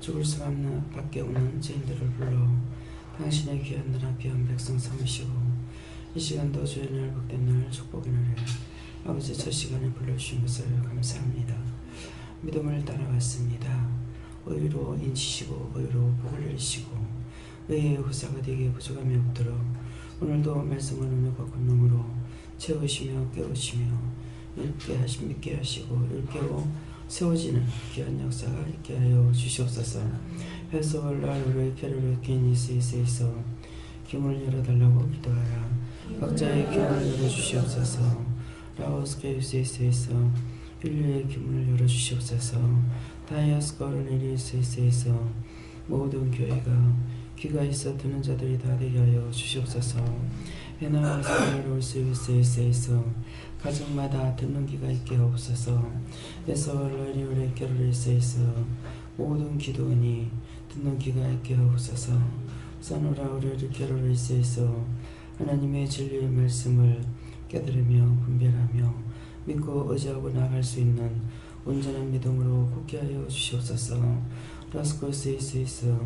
죽을 수밖에 없는 죄인들을 불러 당신의 귀한 나라 귀한 백성 삼으시고 이 시간도 주의 날 복된 날 축복의 날에 아버지 첫 시간에 불러주신 것을 감사합니다. 믿음을 따라갔습니다. 의로 인치시고 의로 복을 내리시고 의의 후사가 되기에 부족함이 없도록 오늘도 말씀을 능력과 권능으로 채우시며 깨우시며 믿게 하시고 일깨워 세워지는 귀한 역사가 있게 하여 주시옵소서. 해서 라루의 캐롤의 기니스에서 기문을 열어달라고 기도하라. 각자의 기문을 열어주시옵소서. 라오스 케이스에서 인류의 기문을 열어주시옵소서. 다이아스 거르네리스에서 모든 교회가 귀가 있어 듣는 자들이 다 되게 하여 주시옵소서. 헤나와스 스위스에서 가정마다 듣는 귀가 있게 하옵소서. 에서 라리오레 캐롤에서 모든 기도원이 듣는 귀가 있게 하옵소서. 사노라우레 캐롤에서 하나님의 진리의 말씀을 깨달으며 분별하며 믿고 의지하고 나아갈 수 있는 온전한 믿음으로 굳게 하여 주시옵소서. 라스코스에서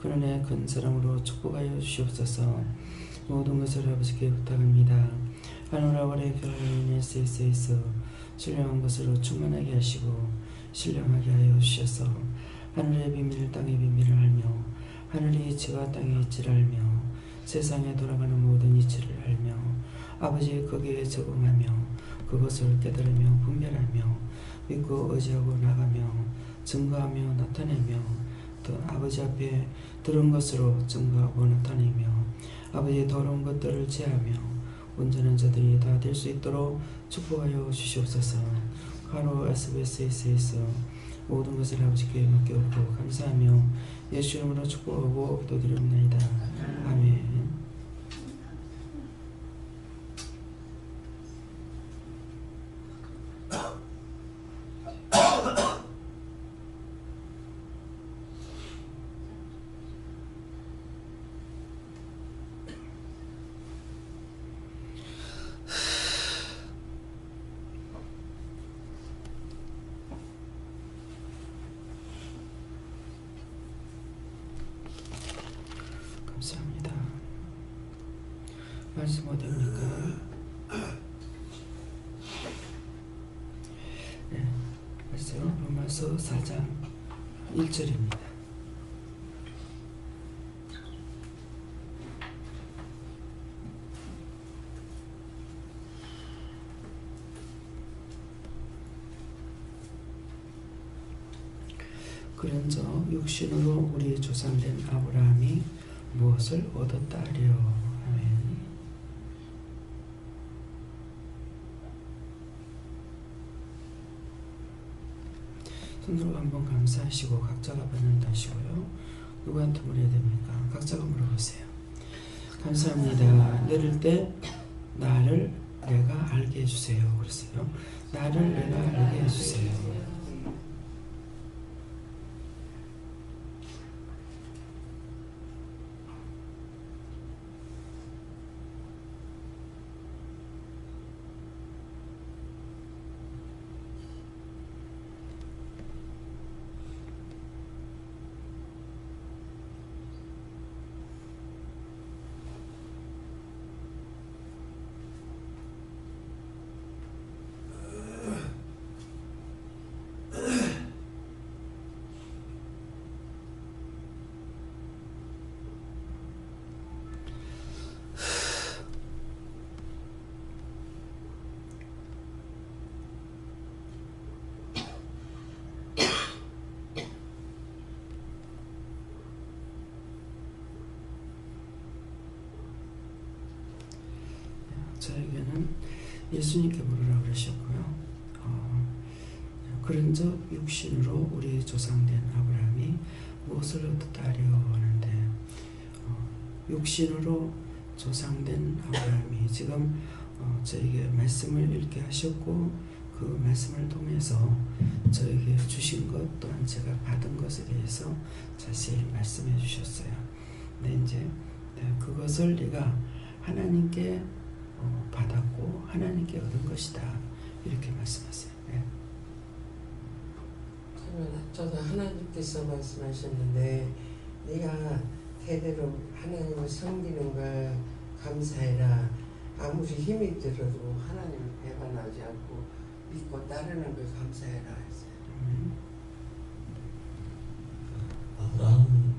그런의 큰 사랑으로 축복하여 주시옵소서. 모든 것을 아버지께 부탁합니다. 하늘아버지 교회에서 신령한 것으로 충만하게 하시고 신령하게 하여 주셔서 하늘의 비밀 땅의 비밀을 알며 하늘의 이치와 땅의 이치를 알며 세상에 돌아가는 모든 이치를 알며 아버지 거기에 적응하며 그것을 깨달으며 분별하며 믿고 의지하고 나가며 증거하며 나타내며 또 아버지 앞에 들은 것으로 증거하고 나타내며 아버지의 더러운 것들을 제하며 온전한 자들이 다 될 수 있도록 축복하여 주시옵소서. 가로 SBS에서 모든 것을 아버지께 맡겨오고 감사하며 예수 이름으로 축복하고 기도드립니다. 아멘. 감사합니다. 말씀 어디입니까? 네, 말씀 로마서 4장 1절입니다. 그런즉 육신으로 우리 조상된 아브라함이 무엇을 얻었다 하려. 아멘. 손으로 한번 감사하시고 각자가 받는다시고요. 누구한테 물어야 됩니까? 각자가 물어보세요. 감사합니다. 내릴 때 나를 내가 알게 해주세요. 그랬어요. 나를 내가 알게 해주세요. 저에게는 예수님께 물으라고 그러셨고요. 그런즉 육신으로 우리 조상된 아브라함이 무엇을 얻었다 하려 하는데 육신으로 조상된 아브라함이 지금 저에게 말씀을 읽게 하셨고 그 말씀을 통해서 저에게 주신 것 또한 제가 받은 것에 대해서 자세히 말씀해 주셨어요. 근데 이제 그것을 내가 하나님께 받았고 하나님께 얻은 것이다 이렇게 말씀하세요. 네. 저도 하나님께서 말씀하셨는데 네가 대대로 하나님을 섬기는 걸 감사해라. 아무리 힘이 들어도 하나님을 배반하지 않고 믿고 따르는 걸 감사해라 했어요. 아브라함,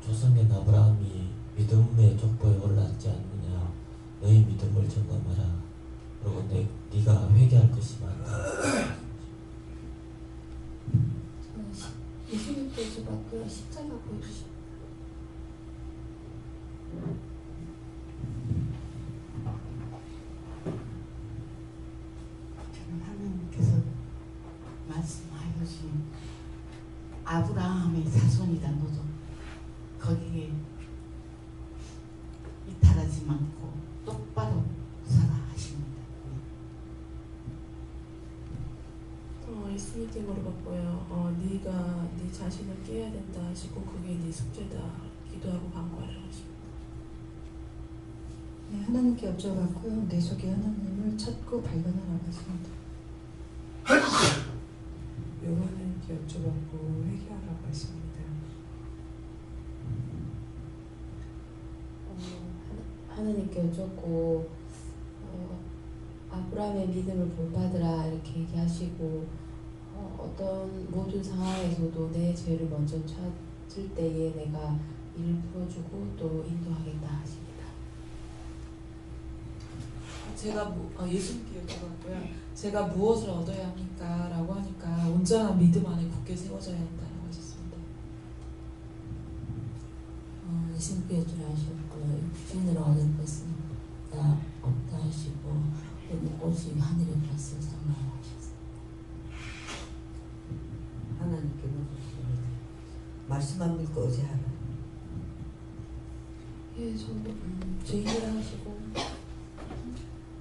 조상의 아브라함이 믿음의 족보에 올랐지 않느냐. 너희 믿음을 점검하라. 그리고 네가 회개할 것이 많다. 예수님께서 받고 십자가 보여주십니다. 저는 하나님께서 말씀하신 아브라함의 자손이다. 너도 거기에 이탈하지 않고 똑바로 살아 하십니다. 예수님께 물어봤고요. 네가 네 자신을 깨야 된다 하시고 그게 네 숙제다. 기도하고 간구하라고 하십니다. 네, 하나님께 여쭤봤고요. 내 속에 하나님을 찾고 발견하라고 하십니다. 여호와님께 여쭤봤고 회개하라고 하십니다. 하나님께 여쭙고 아브라함의 믿음을 본받으라 이렇게 얘기하시고 어떤 모든 상황에서도 내 죄를 먼저 찾을 때에 내가 이를 풀어주고 또 인도하겠다 하십니다. 제가 예수님께 여쭤봤고요. 제가 무엇을 얻어야 합니까? 라고 하니까 온전한 믿음 안에 굳게 세워져야 한다고 하셨습니다. 예수님께 여쭤하셨고 육신을 얻은 것은 다 없다 하시고 오직 하늘의 것을 삼아야 하셨습니다. 하나님께 묻습니다. 말씀 안 믿고 의지하라. 예, 저도 죄인이라 하시고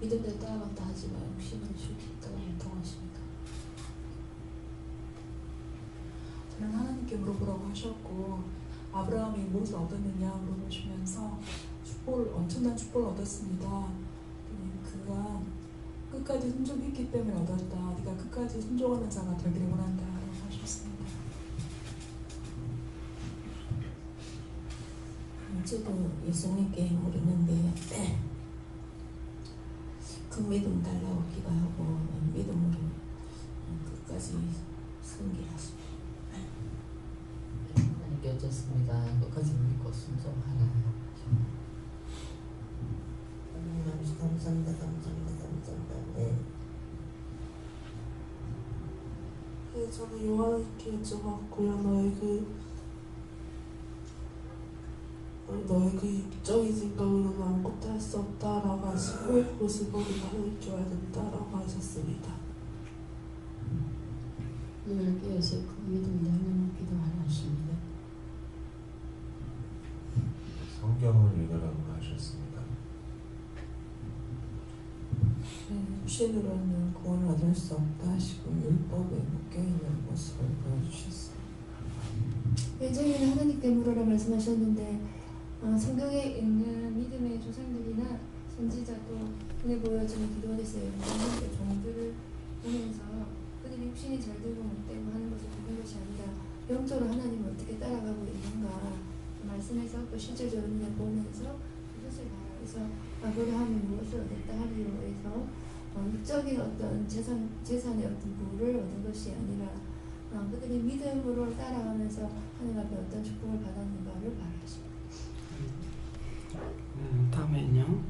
믿음대로 따라간다 하지만 욕심은 싫다고 못하십니다. 저는 하나님께 물어보라고 하셨고 아브라함이 무엇을 얻었느냐 물어보시면서 엄청난 축복을 얻었습니다. 그가 끝까지 순종했기 때문에 얻었다. 네가 끝까지 순종하는 자가 되기를 원한다 라고 하셨습니다. 저도 예수님께 물었는데 그 믿음 달라고 기도하고 믿음으로 끝까지 섬기라십니다. 하나님께 여쭙습니다. 끝까지 믿고 순종하라. 감사합니다. 네. 네, 저는 요한께 여쭤봤고요. 너의 그 육적인 생각으로는 아무것도 할 수 없다라고 하시고 그것을 버리고 하나님께 와야 된다라고 하셨습니다. 눈을 깨어서 그 믿음 열면 기도하라 하십니다. 성경을 읽으라고 하셨습니다. 육신으로는 구원을 얻을 수 없다 하시고 율법에 묶여있는 모습을 보여주셨습니다. 예전에는 하나님께 물으라 말씀하셨는데 성경에 있는 믿음의 조상들이나 선지자도 눈에 보여지는 기도가 됐어요. 하나님께 종들을 보면서 그들이 육신이 잘 되고 못되고 하는 것을 보는 것이 아니라 영적으로 하나님을 어떻게 따라가고 있는가 말씀해서 또 실질적으로 눈에 보면서 그것을 봐라. 그래서 아브라함이 무엇을 얻었다 하리로 해서 육적인 어떤 재산의 어떤 부를 얻은 것이 아니라 그들이 믿음으로 따라가면서 하나님 앞에 어떤 축복을 받았는가를 바라십니다. 다음에는요.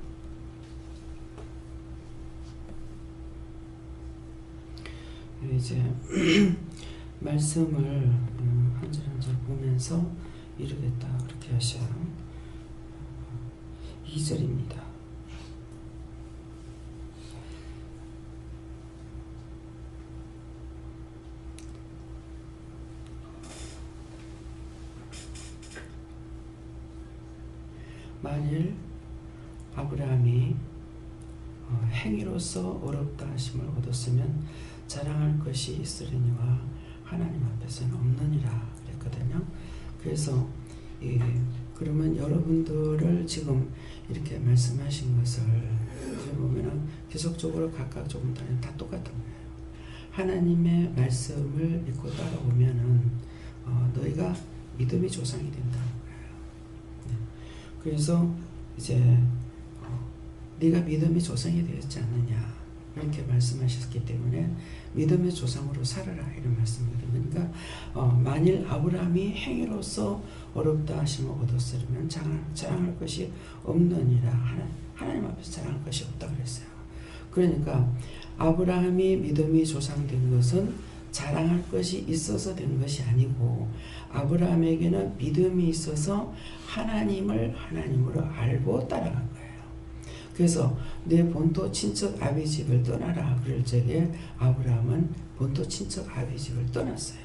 이제 말씀을 한 절 한 절 보면서 이루겠다 그렇게 하셔요. 2절입니다. 만일 아브라함이 행위로서 어렵다 하심을 얻었으면 자랑할 것이 있으려니와 하나님 앞에서는 없느니라 그랬거든요. 그래서 그러면 여러분들을 지금 이렇게 말씀하신 것을 보면 계속적으로 각각 조금 다르면 다 똑같은 거예요. 하나님의 말씀을 믿고 따라오면은 너희가 믿음의 조상이 된다는 거예요. 네. 그래서 이제 네가 믿음의 조상이 되었지 않느냐 이렇게 말씀하셨기 때문에 믿음의 조상으로 살아라 이런 말씀이거든요. 그러니까 만일 아브라함이 행위로서 어렵다 하심을 얻었으면 자랑할 것이 없느니라. 하나님 앞에서 자랑할 것이 없다 그랬어요. 그러니까 아브라함이 믿음이 조상된 것은 자랑할 것이 있어서 된 것이 아니고 아브라함에게는 믿음이 있어서 하나님을 하나님으로 알고 따라간 거예요. 그래서 내 본토 친척 아비 집을 떠나라 그럴 적에 아브라함은 본토 친척 아비 집을 떠났어요.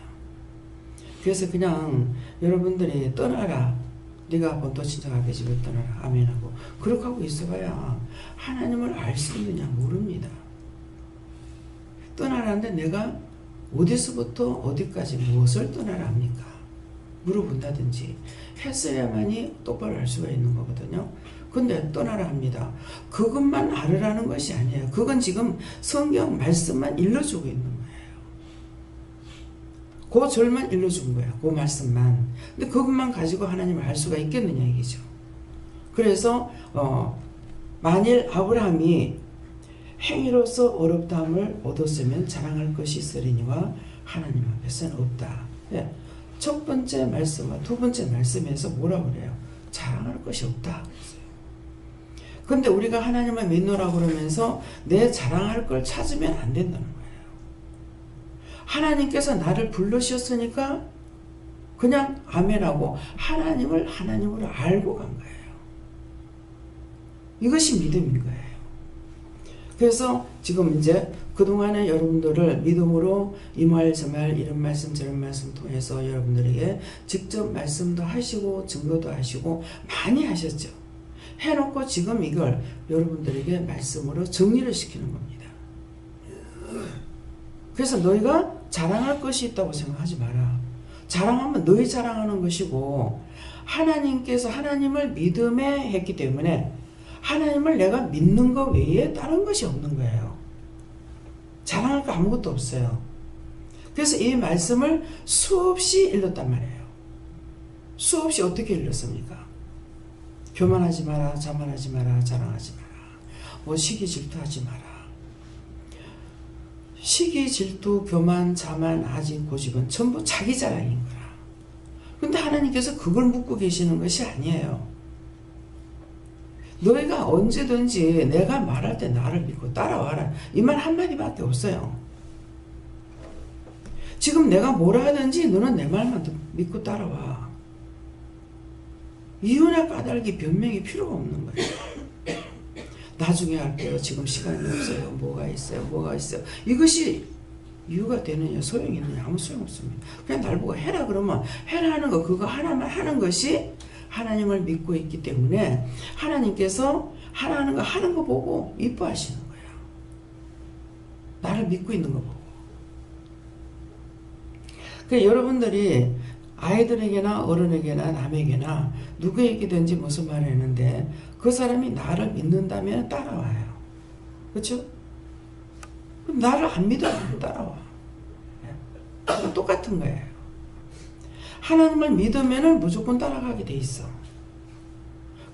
그래서 그냥 여러분들이 떠나라, 네가 본토 친척 아비 집을 떠나라 아멘하고 그렇게 하고 있어봐야 하나님을 알 수 있느냐 모릅니다. 떠나라는데 내가 어디서부터 어디까지 무엇을 떠나라 합니까? 물어본다든지 했어야만이 똑바로 알 수가 있는 거거든요. 근데 떠나라 합니다. 그것만 알으라는 것이 아니에요. 그건 지금 성경 말씀만 일러주고 있는 거예요. 그 절만 일러준 거예요. 그 말씀만. 근데 그것만 가지고 하나님을 알 수가 있겠느냐 이기죠. 그래서 만일 아브라함이 행위로서 어렵다함을 얻었으면 자랑할 것이 있으리니와 하나님 앞에서는 없다. 네. 첫 번째 말씀과 두 번째 말씀에서 뭐라고 그래요? 자랑할 것이 없다. 근데 우리가 하나님을 믿노라고 그러면서 내 자랑할 걸 찾으면 안 된다는 거예요. 하나님께서 나를 부르셨으니까 그냥 아멘하고 하나님을 하나님으로 알고 간 거예요. 이것이 믿음인 거예요. 그래서 지금 이제 그동안에 여러분들을 믿음으로 이 말 저 말 이런 말씀 저런 말씀 통해서 여러분들에게 직접 말씀도 하시고 증거도 하시고 많이 하셨죠. 해놓고 지금 이걸 여러분들에게 말씀으로 정리를 시키는 겁니다. 그래서 너희가 자랑할 것이 있다고 생각하지 마라. 자랑하면 너희 자랑하는 것이고 하나님께서 하나님을 믿음에 했기 때문에 하나님을 내가 믿는 것 외에 다른 것이 없는 거예요. 자랑할 거 아무것도 없어요. 그래서 이 말씀을 수없이 일렀단 말이에요. 수없이 어떻게 일렀습니까? 교만하지 마라, 자만하지 마라, 자랑하지 마라. 뭐 시기 질투하지 마라. 시기 질투, 교만, 자만, 아직 고집은 전부 자기 자랑인 거라. 근데 하나님께서 그걸 묻고 계시는 것이 아니에요. 너희가 언제든지 내가 말할 때 나를 믿고 따라와라. 이 말 한마디밖에 없어요. 지금 내가 뭐라 하든지 너는 내 말만 믿고 따라와. 이유나 까닭이 변명이 필요가 없는 거예요. 나중에 할게요. 지금 시간이 없어요. 뭐가 있어요. 이것이 이유가 되느냐 소용이 있느냐 아무 소용 없습니다. 그냥 날 보고 해라 그러면 해라 하는 거 그거 하나만 하는 것이 하나님을 믿고 있기 때문에 하나님께서 하라는 거 하는 거 보고 이뻐하시는 거예요. 나를 믿고 있는 거 보고. 그러니까 여러분들이 아이들에게나 어른에게나 남에게나 누구에게든지 무슨 말을 했는데 그 사람이 나를 믿는다면 따라와요. 그렇죠? 그럼 나를 안 믿으면 안 따라와. 똑같은 거예요. 하나님을 믿으면 무조건 따라가게 돼 있어.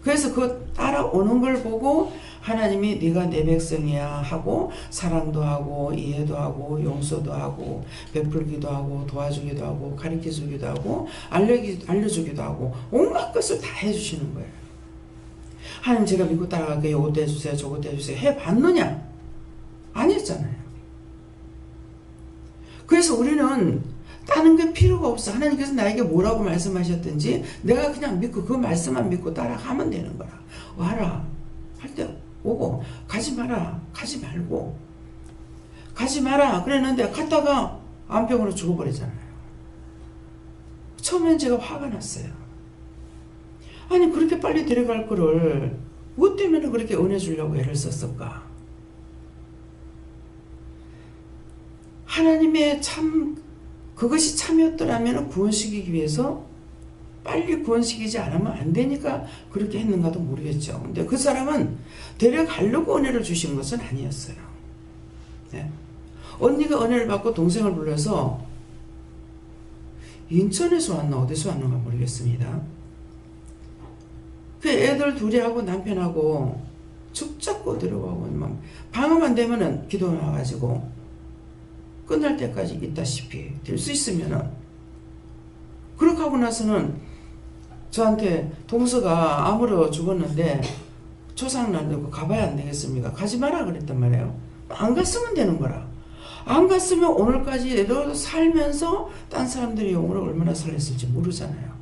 그래서 그 따라오는 걸 보고 하나님이 네가 내 백성이야 하고 사랑도 하고 이해도 하고 용서도 하고 베풀기도 하고 도와주기도 하고 가르쳐주기도 하고 알려주기도 하고 온갖 것을 다 해주시는 거예요. 하나님 제가 믿고 따라갈게요. 이것도 해주세요. 저것도 해주세요. 해봤느냐? 아니었잖아요. 그래서 우리는 다른 게 필요가 없어. 하나님께서 나에게 뭐라고 말씀하셨든지 내가 그냥 믿고 그 말씀만 믿고 따라가면 되는 거라. 와라 할 때 오고 가지 마라 가지 말고 가지 마라 그랬는데 갔다가 암병으로 죽어버리잖아요. 처음엔 제가 화가 났어요. 아니 그렇게 빨리 데려갈 거를 뭐 때문에 그렇게 은혜 주려고 애를 썼을까? 하나님의 그것이 참이었더라면 구원시키기 위해서 빨리 구원시키지 않으면 안 되니까 그렇게 했는가도 모르겠죠. 근데 그 사람은 데려가려고 은혜를 주신 것은 아니었어요. 네. 언니가 은혜를 받고 동생을 불러서 인천에서 왔나 어디서 왔는가 모르겠습니다. 그 애들 둘이 하고 남편하고 죽 잡고 들어가고 방어만 되면은 기도 나와가지고 끝날 때까지 있다시피 될 수 있으면은 그렇게 하고 나서는 저한테 동서가 아무로 죽었는데 조상난다고 가봐야 안 되겠습니까? 가지 마라 그랬단 말이에요. 안 갔으면 되는 거라. 안 갔으면 오늘까지 내도 살면서 딴 사람들이 영혼을 얼마나 살렸을지 모르잖아요.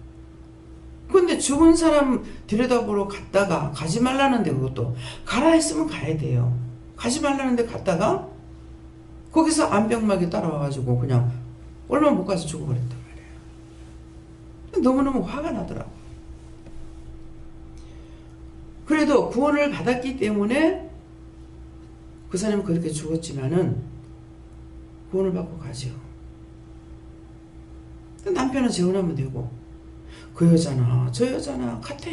근데 죽은 사람 들여다보러 갔다가 가지 말라는데 그것도 가라 했으면 가야 돼요. 가지 말라는데 갔다가 거기서 안병막이 따라와가지고 그냥 얼마 못 가서 죽어버렸단 말이에요. 너무너무 화가 나더라고. 그래도 구원을 받았기 때문에 그 사람이 그렇게 죽었지만은 구원을 받고 가죠. 남편은 재혼하면 되고 그 여자나 저 여자나 같아.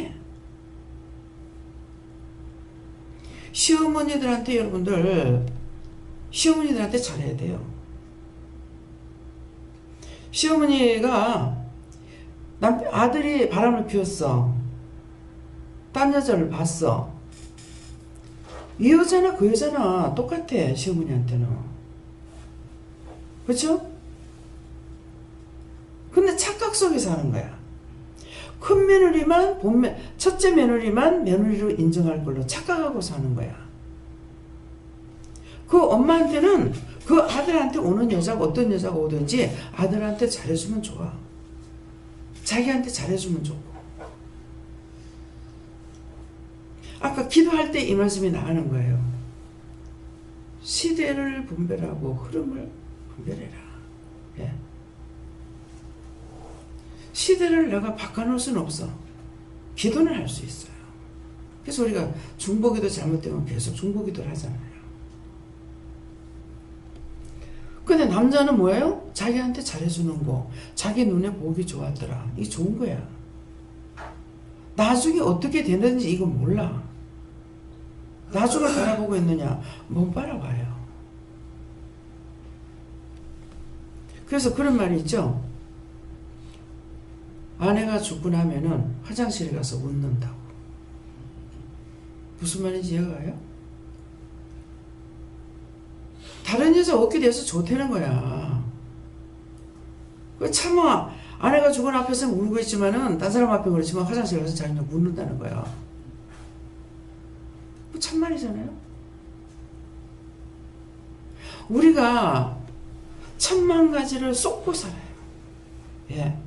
시어머니들한테 여러분들 시어머니들한테 잘해야 돼요. 시어머니가 아들이 바람을 피웠어. 딴 여자를 봤어. 이 여자나 그 여자나 똑같아. 시어머니한테는. 그렇죠? 근데 착각 속에서 하는 거야. 큰 며느리만 첫째 며느리만 며느리로 인정할 걸로 착각하고 사는 거야. 그 엄마한테는 그 아들한테 오는 여자가 어떤 여자가 오든지 아들한테 잘해주면 좋아. 자기한테 잘해주면 좋고. 아까 기도할 때 이 말씀이 나가는 거예요. 시대를 분별하고 흐름을 분별해라. 예. 시대를 내가 바꿔놓을 수는 없어. 기도는 할 수 있어요. 그래서 우리가 중보기도 잘못되면 계속 중보기도를 하잖아요. 근데 남자는 뭐예요? 자기한테 잘해주는 거, 자기 눈에 보기 좋았더라. 이게 좋은 거야. 나중에 어떻게 되는지 이거 몰라. 나중을 바라보고 있느냐? 못 바라봐요. 그래서 그런 말이 있죠. 아내가 죽고 나면은 화장실에 가서 웃는다고. 무슨 말인지 이해가 가요? 다른 여자 얻게 돼서 좋다는 거야. 그 참아 아내가 죽은 앞에서는 울고 있지만은 딴 사람 앞에 그렇지만 화장실 가서 자기는 웃는다는 거야. 뭐 참말이잖아요. 우리가 천만 가지를 쏟고 살아요. 예.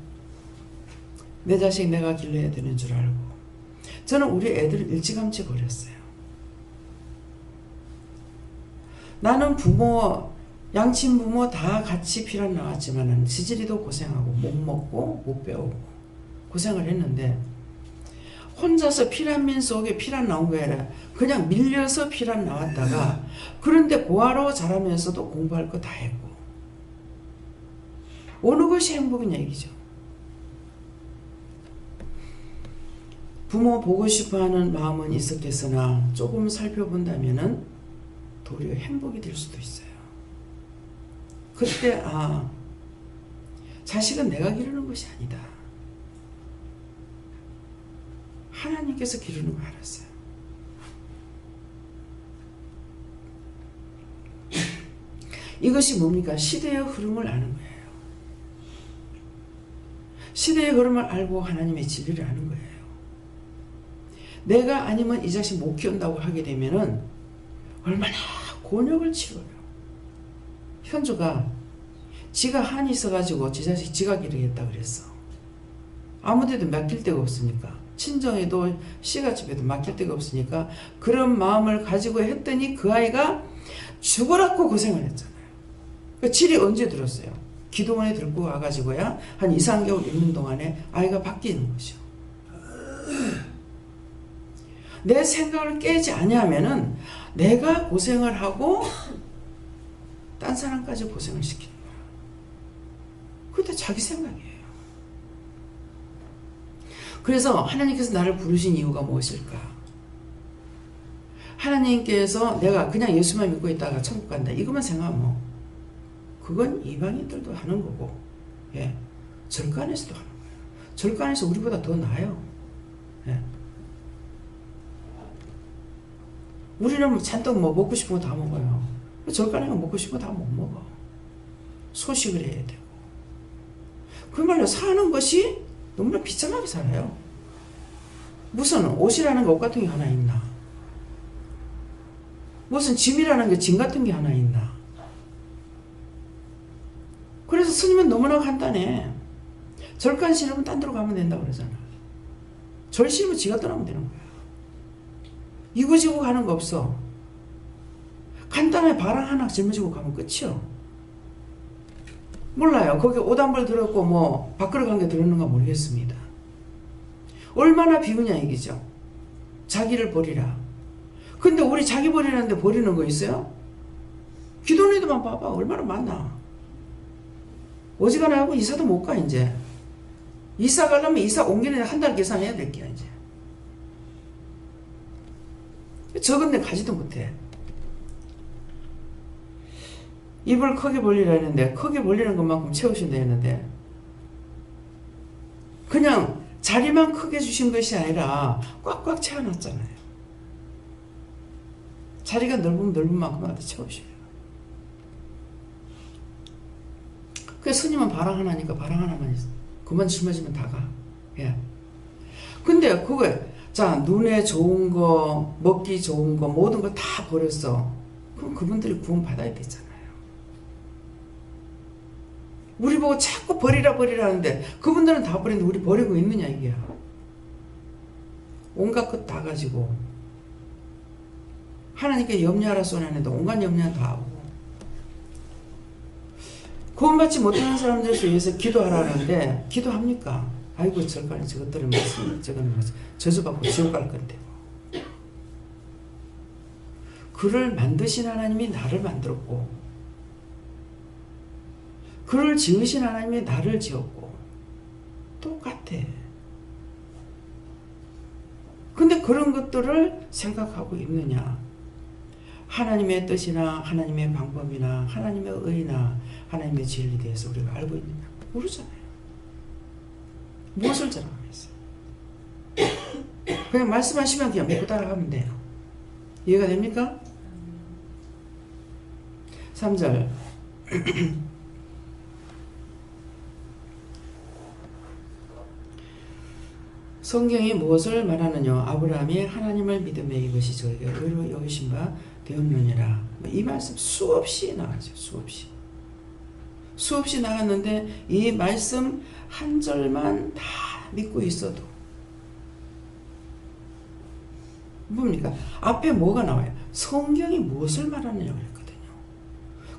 내 자식 내가 길러야 되는 줄 알고. 저는 우리 애들을 일찌감치 버렸어요. 나는 부모, 양친 부모 다 같이 피란 나왔지만은 지질이도 고생하고 못 먹고 못 배우고 고생을 했는데 혼자서 피란민 속에 피란 나온 게 아니라 그냥 밀려서 피란 나왔다가 그런데 고아로 자라면서도 공부할 거 다 했고 어느 것이 행복이냐 얘기죠. 부모 보고 싶어하는 마음은 있었겠으나 조금 살펴본다면은 도리어 행복이 될 수도 있어요. 그때 자식은 내가 기르는 것이 아니다. 하나님께서 기르는 거 알았어요. 이것이 뭡니까? 시대의 흐름을 아는 거예요. 시대의 흐름을 알고 하나님의 진리를 아는 거예요. 내가 아니면 이 자식 못 키운다고 하게 되면은 얼마나 곤욕을 치러요. 현주가 지가 한이 있어가지고 지 자식 지가 기르겠다 그랬어. 아무데도 맡길 데가 없으니까. 친정에도 시가집에도 맡길 데가 없으니까 그런 마음을 가지고 했더니 그 아이가 죽으라고 고생을 했잖아요. 그 질이 언제 들었어요? 기도원에 들고 와가지고야 한 2, 3개월 있는 동안에 아이가 바뀌는 거죠. 내 생각을 깨지 아니하면은 내가 고생을 하고 딴 사람까지 고생을 시키는 거야. 그게 다 자기 생각이에요. 그래서 하나님께서 나를 부르신 이유가 무엇일까? 하나님께서 내가 그냥 예수만 믿고 있다가 천국 간다. 이것만 생각하면 그건 이방인들도 하는 거고, 예. 절간에서도 하는 거예요. 절간에서 우리보다 더 나아요. 예. 우리는 잔뜩 뭐 먹고 싶은 거 다 먹어요. 절간에는 먹고 싶은 거 다 못 먹어. 소식을 해야 되고. 그 말로 사는 것이 너무나 비참하게 살아요. 무슨 옷이라는 게 옷 같은 게 하나 있나? 무슨 짐이라는 게 짐 같은 게 하나 있나? 그래서 스님은 너무나 간단해. 절간 싫으면 딴 데로 가면 된다고 그러잖아. 절 싫으면 지가 떠나면 되는 거야. 이거지고 가는 거 없어. 간단하게 바람 하나 짊어지고 가면 끝이요. 몰라요. 거기 옷 한 벌 들었고 뭐 밥그릇 한 개 들었는가 모르겠습니다. 얼마나 비우냐 얘기죠. 자기를 버리라. 근데 우리 자기 버리는데 버리는 거 있어요? 기도원에도만 봐봐. 얼마나 많나. 어지간하고 이사도 못 가 이제. 이사 가려면 이사 옮기는 한 달 계산해야 될 게야 이제. 적은 데 가지도 못해. 입을 크게 벌리라 했는데 크게 벌리는 것만큼 채우신다 했는데 그냥 자리만 크게 주신 것이 아니라 꽉꽉 채워놨잖아요. 자리가 넓으면 넓은 만큼 갖다 채우셔요. 그래서 스님은 바람 하나니까 바람 하나만 있어. 그만 짊어지면 다 가. 예. 근데 그거 자 눈에 좋은 거 먹기 좋은 거 모든 거 다 버렸어. 그럼 그분들이 구원 받아야 되잖아요. 우리 보고 자꾸 버리라 하는데 그분들은 다 버리는데 우리 버리고 있느냐 이게야. 온갖 것 다 가지고 하나님께 염려하라 소리 하는데 온갖 염려 다 하고 구원받지 못하는 사람들을 위해서 기도하라는데 기도합니까? 아이고 절간에 저것들은 무슨 저거는 무슨 저주받고 지옥 갈 건데. 그를 만드신 하나님이 나를 만들었고 그를 지으신 하나님이 나를 지었고 똑같아. 근데 그런 것들을 생각하고 있느냐? 하나님의 뜻이나 하나님의 방법이나 하나님의 의나 하나님의 진리에 대해서 우리가 알고 있느냐? 모르잖아요. 무엇을 자랑하겠어요? 그냥 말씀하시면 그냥 믿고 따라가면 돼요. 이해가 됩니까? 3절 성경이 무엇을 말하느냐? 아브라함이 하나님을 믿음에 이것이 저에게 의로 여기신 바 되었느니라. 이 말씀 수없이 나가죠. 수없이 나갔는데 이 말씀 한 절만 다 믿고 있어도 뭡니까? 앞에 뭐가 나와요? 성경이 무엇을 말하느냐고 했거든요.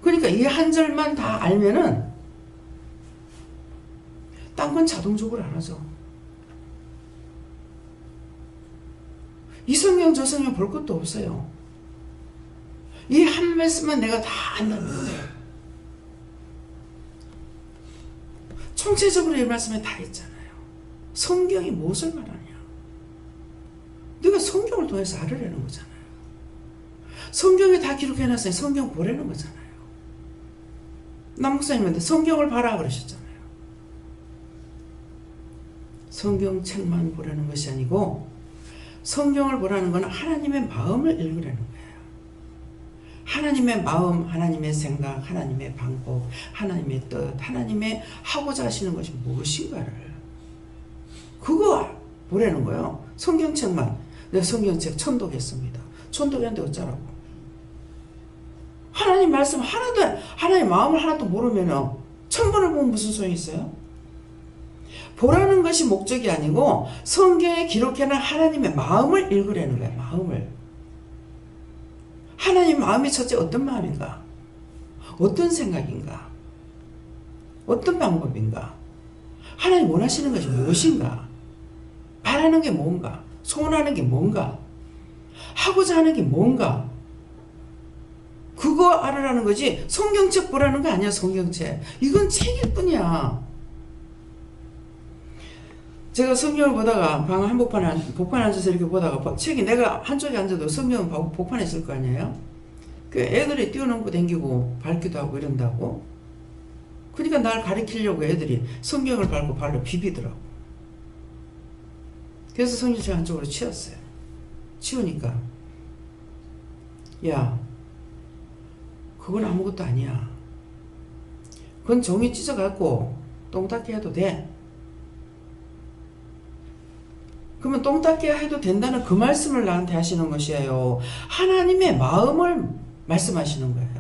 그러니까 이 한 절만 다 알면은 딴 건 자동적으로 안 하죠. 이 성경 저 성경 볼 것도 없어요. 이 한 말씀만 내가 다 안다는 거예요. 총체적으로 이 말씀에 다 있잖아요. 성경이 무엇을 말하냐? 네가 성경을 통해서 알으려는 거잖아요. 성경에 다 기록해놨으니 성경 보라는 거잖아요. 남 목사님한테 성경을 봐라 그러셨잖아요. 성경책만 보라는 것이 아니고 성경을 보라는 것은 하나님의 마음을 읽으라는 거예요. 하나님의 마음, 하나님의 생각, 하나님의 방법, 하나님의 뜻, 하나님의 하고자 하시는 것이 무엇인가를 그거 보라는 거예요. 성경책만. 내가 성경책 천독했습니다. 천독했는데 어쩌라고. 하나님 말씀 하나도, 하나님 마음을 하나도 모르면 1000번을 보면 무슨 소용이 있어요? 보라는 것이 목적이 아니고 성경에 기록해놓은 하나님의 마음을 읽으라는 거예요. 마음을. 하나님 마음이 첫째 어떤 마음인가? 어떤 생각인가? 어떤 방법인가? 하나님 원하시는 것이 무엇인가? 바라는 게 뭔가? 소원하는 게 뭔가? 하고자 하는 게 뭔가? 그거 알아라는 거지 성경책 보라는 거 아니야. 성경책. 이건 책일 뿐이야. 제가 성경을 보다가 방 복판에 앉아서 이렇게 보다가 책이 내가 한쪽에 앉아도 성경은 복판에 있을 거 아니에요? 그 애들이 뛰어넘고 댕기고 밟기도 하고 이런다고. 그러니까 날 가리키려고 애들이 성경을 밟고 발로 비비더라고. 그래서 성경 제가 한쪽으로 치웠어요. 치우니까 야, 그건 아무것도 아니야. 그건 종이 찢어갖고 똥 닦게 해도 돼. 그러면 똥 닦게 해도 된다는 그 말씀을 나한테 하시는 것이에요. 하나님의 마음을 말씀하시는 거예요.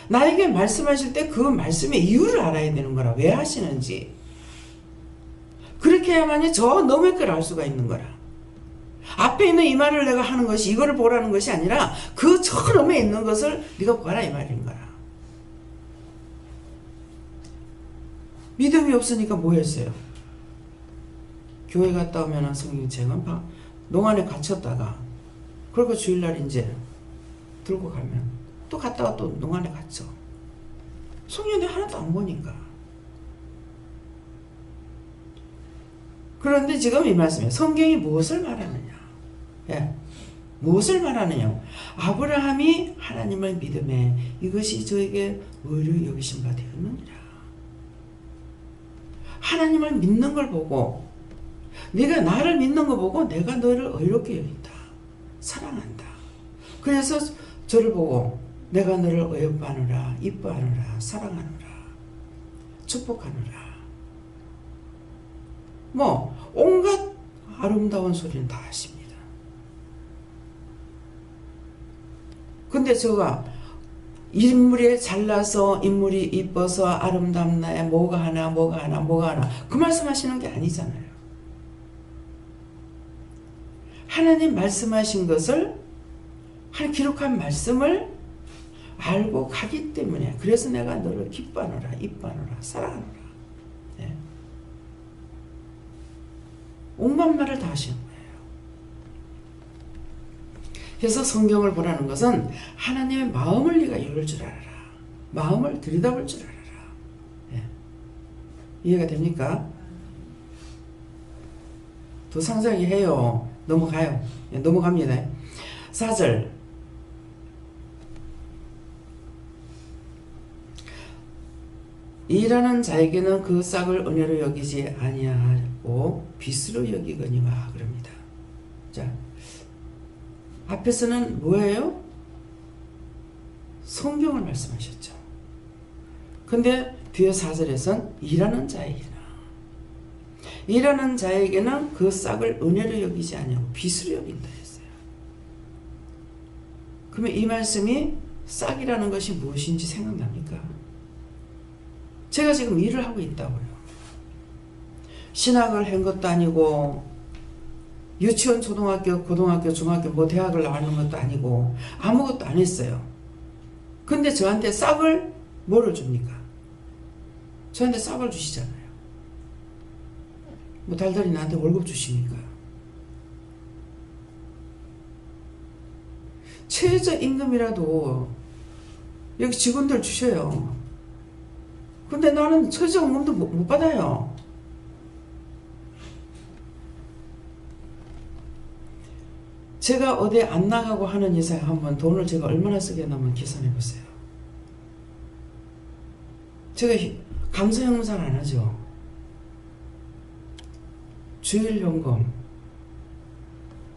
나에게 말씀하실 때 그 말씀의 이유를 알아야 되는 거라. 왜 하시는지. 그렇게 해야만이 저 너머의 걸 알 수가 있는 거라. 앞에 있는 이 말을 내가 하는 것이 이거를 보라는 것이 아니라 그 저 너머에 있는 것을 네가 보라 이 말인 거라. 믿음이 없으니까 뭐 했어요? 교회 갔다 오면 성경책은 농안에 갇혔다가 그리고 주일날 이제 들고 가면 또 갔다가 또 농안에 갇혀. 성경에 하나도 안 보니까. 그런데 지금 이 말씀에 성경이 무엇을 말하느냐? 예. 무엇을 말하느냐? 아브라함이 하나님을 믿음에 이것이 저에게 의를 여기신 바 되었느니라. 하나님을 믿는 걸 보고 네가 나를 믿는 거 보고 내가 너를 의롭게 여긴다. 사랑한다. 그래서 저를 보고 내가 너를 의롭하노라, 이뻐하노라, 사랑하노라, 축복하노라. 뭐 온갖 아름다운 소리는 다 하십니다. 근데 제가 인물이 잘나서 인물이 이뻐서 아름답나에 뭐가 하나 그 말씀하시는 게 아니잖아요. 하나님 말씀하신 것을 기록한 말씀을 알고 가기 때문에 그래서 내가 너를 기뻐하노라, 이뻐하노라, 사랑하노라. 네. 온갖 말을 다 하시는 거예요. 그래서 성경을 보라는 것은 하나님의 마음을 네가 열을 줄 알아라. 마음을 들여다볼 줄 알아라. 네. 이해가 됩니까? 더 상세하게 해요. 넘어가요. 네, 넘어갑니다. 4절. 일하는 자에게는 그 싹을 은혜로 여기지 아니하고 빚으로 여기거니와 그럽니다. 자, 앞에서는 뭐예요? 성경을 말씀하셨죠. 근데 뒤에 4절에서는 일하는 자에게는 그 싹을 은혜로 여기지 아니하고 빚으로 여긴다 했어요. 그러면 이 말씀이 싹이라는 것이 무엇인지 생각납니까? 제가 지금 일을 하고 있다고요. 신학을 한 것도 아니고 유치원, 초등학교, 고등학교, 중학교, 뭐 대학을 나가는 것도 아니고 아무것도 안 했어요. 근데 저한테 싹을 뭐를 줍니까? 저한테 싹을 주시잖아요. 뭐 달달이 나한테 월급 주십니까? 최저임금이라도 여기 직원들 주셔요. 근데 나는 최저임금도 못 받아요. 제가 어디 안 나가고 하는 이상 한번 돈을 제가 얼마나 쓰겠나 한번 계산해 보세요. 제가 감사형은 잘 안 하죠. 주일 현금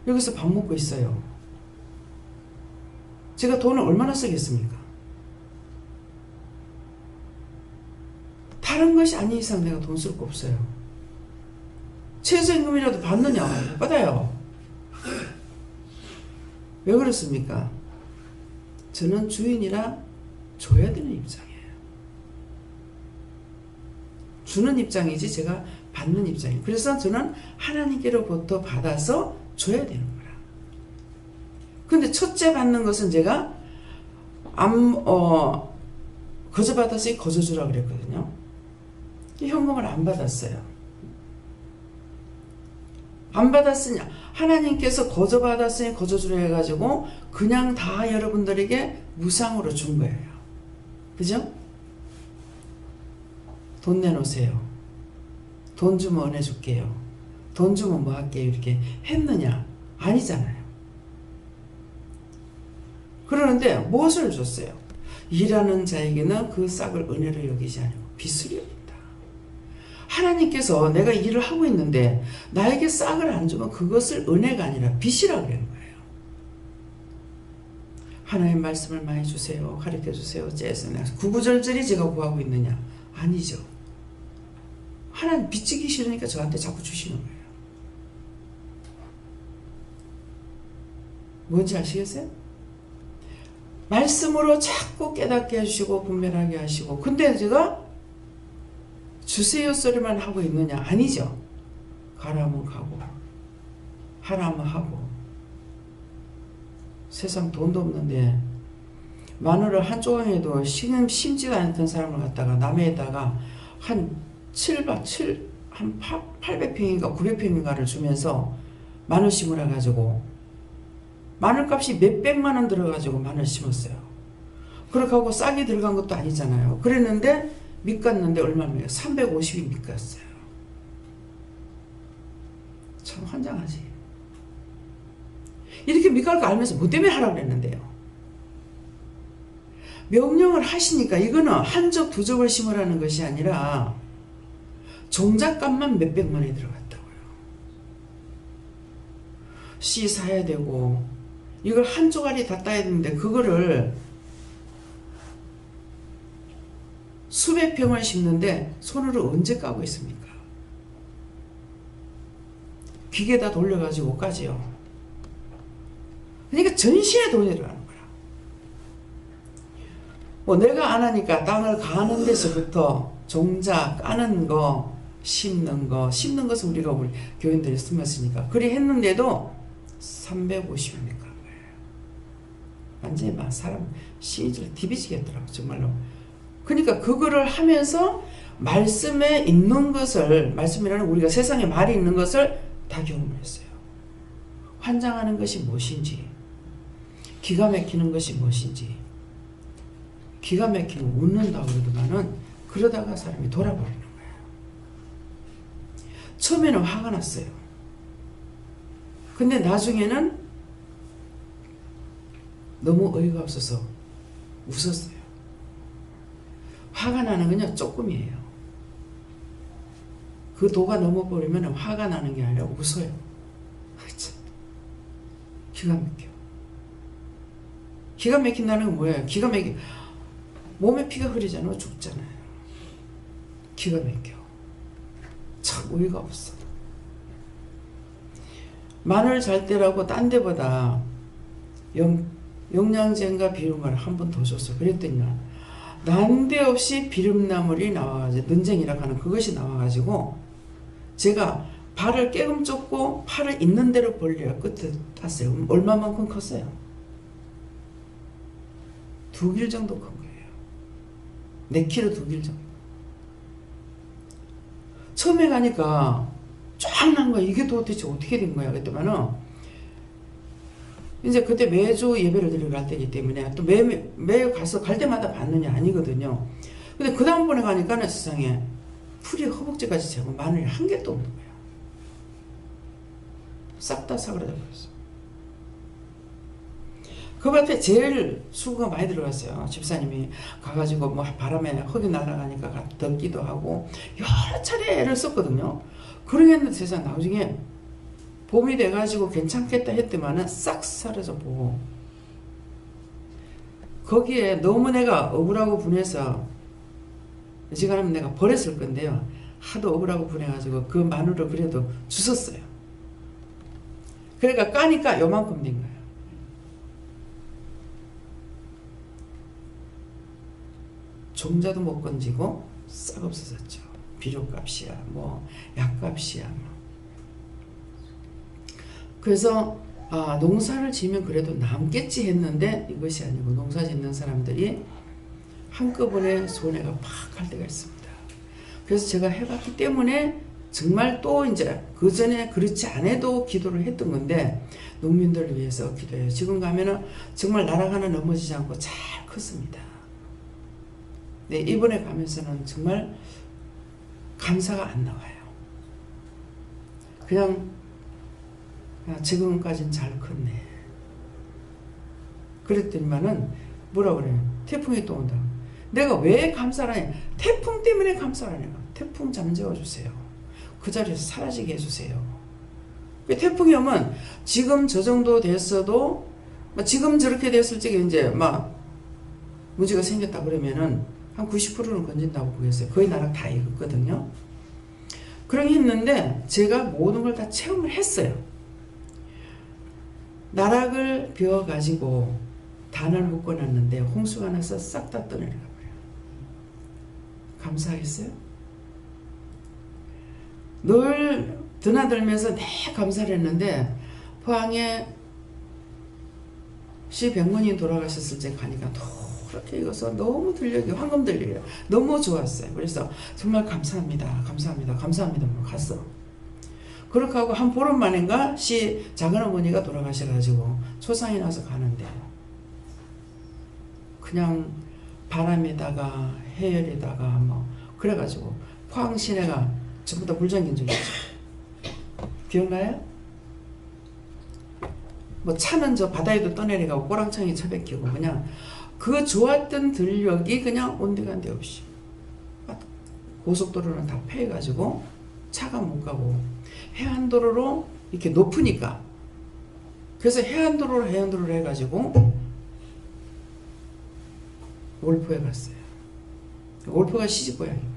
여기서 밥 먹고 있어요. 제가 돈을 얼마나 쓰겠습니까? 다른 것이 아닌 이상 내가 돈 쓸 거 없어요. 최저임금이라도 받느냐? 못 받아요. 왜 그렇습니까? 저는 주인이라 줘야 되는 입장이에요. 주는 입장이지 제가 받는 입장이에요. 그래서 저는 하나님께로부터 받아서 줘야 되는 거라. 근데 첫째 받는 것은 제가 거저 받았으니 거저 주라 그랬거든요. 현금을 안 받았어요. 안 받았으니 하나님께서 거저 받았으니 거저 주라 해가지고 그냥 다 여러분들에게 무상으로 준 거예요. 그죠? 돈 내놓으세요. 돈 주면 은혜 줄게요. 돈 주면 뭐 할게요. 이렇게 했느냐? 아니잖아요. 그러는데 무엇을 줬어요? 일하는 자에게는 그 싹을 은혜로 여기지 아니고 빚으로 여긴다. 하나님께서 내가 일을 하고 있는데 나에게 싹을 안 주면 그것을 은혜가 아니라 빚이라고 그러는 거예요. 하나님 말씀을 많이 주세요. 가르쳐 주세요. 구구절절히 제가 구하고 있느냐? 아니죠. 하나님 빚지기 싫으니까 저한테 자꾸 주시는 거예요. 뭔지 아시겠어요? 말씀으로 자꾸 깨닫게 해주시고 분별하게 하시고, 근데 제가 주세요 소리만 하고 있느냐? 아니죠. 가라면 가고 하라면 하고. 세상 돈도 없는데 마늘을 한 조각에도 심지도 않던 사람을 갖다가 남해에다가 한 800평인가 900평인가를 주면서 마늘 심으라 가지고 마늘값이 몇백만 원 들어가지고 마늘 심었어요. 그렇게 하고 싹이 들어간 것도 아니잖아요. 그랬는데 밑갔는데 얼마나 350이 밑갔어요. 참 환장하지. 이렇게 밑갈 거 알면서 뭐 때문에 하라고 그랬는데요. 명령을 하시니까 이거는 한 적 두 적을 심으라는 것이 아니라 종잣값만 몇백만 원이 들어갔다고요. 씨 사야 되고 이걸 한 조각이 다 따야 되는데 그거를 수백 평을 심는데 손으로 언제 까고 있습니까? 기계다 돌려가지고 까지요. 그러니까 전신에 돈이 들어가는 거야. 뭐 내가 안 하니까 땅을 가는 데서부터 종자 까는 거, 심는 것은 우리가 우리 교인들이 쓰면서니까 그리 했는데도 350입니까? 완전히 막 사람 시인들 디비지겠더라고 정말로. 그러니까 그거를 하면서 말씀에 있는 것을, 말씀이라는 우리가 세상에 말이 있는 것을 다 경험을 했어요. 환장하는 것이 무엇인지, 기가 막히는 것이 무엇인지. 기가 막히면 웃는다고 그러더만은 그러다가 사람이 돌아버리는 거예요. 처음에는 화가 났어요. 근데 나중에는 너무 어이가 없어서 웃었어요. 화가 나는 건요 조금이에요. 그 도가 넘어버리면 화가 나는 게 아니라 웃어요. 기가 막혀. 기가 막힌다는 건 뭐예요? 기가 막히 몸에 피가 흐르잖아요. 죽잖아요. 기가 막혀. 참 어이가 없어. 마늘 잘 때라고 딴 데보다 영양제인가 비료를 한 번 더 줬어. 그랬더니 난데없이 비름나물이 나와가지고 는쟁이라고 하는 그것이 나와가지고 제가 발을 깨금 쫓고 팔을 있는 대로 벌려야 끝에 땄어요. 얼마만큼 컸어요? 2길 정도 큰 거예요. 4kg 2길 정도. 처음에 가니까 쫙 난 거야. 이게 도대체 어떻게 된 거야? 그랬더만은 이제 그때 매주 예배를 드리러 갈 때이기 때문에 또 매 가서 갈 때마다 받느냐 아니거든요. 근데 그 다음번에 가니까 세상에 풀이 허벅지까지 재고 마늘이 한 개도 없는 거야. 싹 다 사그라져 버렸어. 그 밭에 제일 수고가 많이 들어갔어요. 집사님이 가가지고 뭐 바람에 흙이 날아가니까 덮기도 하고 여러 차례 애를 썼거든요. 그러겠는데 세상 나중에 봄이 돼가지고 괜찮겠다 했더만은 싹 사라져 보고 거기에 너무 내가 억울하고 분해서 지금 내가 버렸을 건데요. 하도 억울하고 분해가지고 그 마늘을 그래도 주웠어요. 그러니까 까니까 요만큼 된 거예요. 종자도 못 건지고 싹 없어졌죠. 비료값이야 뭐 약값이야 뭐. 그래서 농사를 지으면 그래도 남겠지 했는데 이것이 아니고 농사 짓는 사람들이 한꺼번에 손해가 팍 할 때가 있습니다. 그래서 제가 해봤기 때문에 정말 또 이제 그 전에 그렇지 않아도 기도를 했던 건데 농민들을 위해서 기도해요. 지금 가면은 정말 나라 하나 넘어지지 않고 잘 컸습니다. 네, 이번에 가면서는 정말 감사가 안 나와요. 그냥 지금까지는 잘 컸네. 그랬더니만은 뭐라 그래요? 태풍이 또 온다. 내가 왜 감사를 하냐? 태풍 때문에 감사를 하냐? 태풍 잠재워 주세요. 그 자리에서 사라지게 해주세요. 태풍이 오면 지금 저 정도 됐어도 지금 저렇게 됐을 적에 이제 막 문제가 생겼다 그러면은 한 90%는 건진다고 보겠어요. 거의 나락 다 익었거든요. 그러긴 했는데 제가 모든 걸 다 체험을 했어요. 나락을 비워가지고 단을 묶어놨는데 홍수가 나서 싹 다 떠내려가 버려요. 감사하겠어요? 늘 드나들면서 내 감사를 했는데 포항에 시 백문이 돌아가셨을 때 가니까 그렇게 익어서 너무 들녘이 황금 들녘이에요. 너무 좋았어요. 그래서 정말 감사합니다. 감사합니다. 감사합니다. 갔어. 그렇게 하고 한 보름 만인가 시 작은 어머니가 돌아가셔가지고 초상이 나서 가는데 그냥 바람에다가 해열에다가 뭐 그래가지고 포항 시내가 전부 다 물 잠긴 적이 있죠. 기억나요? 뭐 차는 저 바다에도 떠내려가고 꼬랑창이 쳐박히고 그냥 그 좋았던 들녘이 그냥 온데간데 없이 고속도로는 다 폐해가지고 차가 못 가고 해안도로로 이렇게 높으니까 그래서 해안도로를 해가지고 올포에 갔어요. 올포가 시집고향입니다.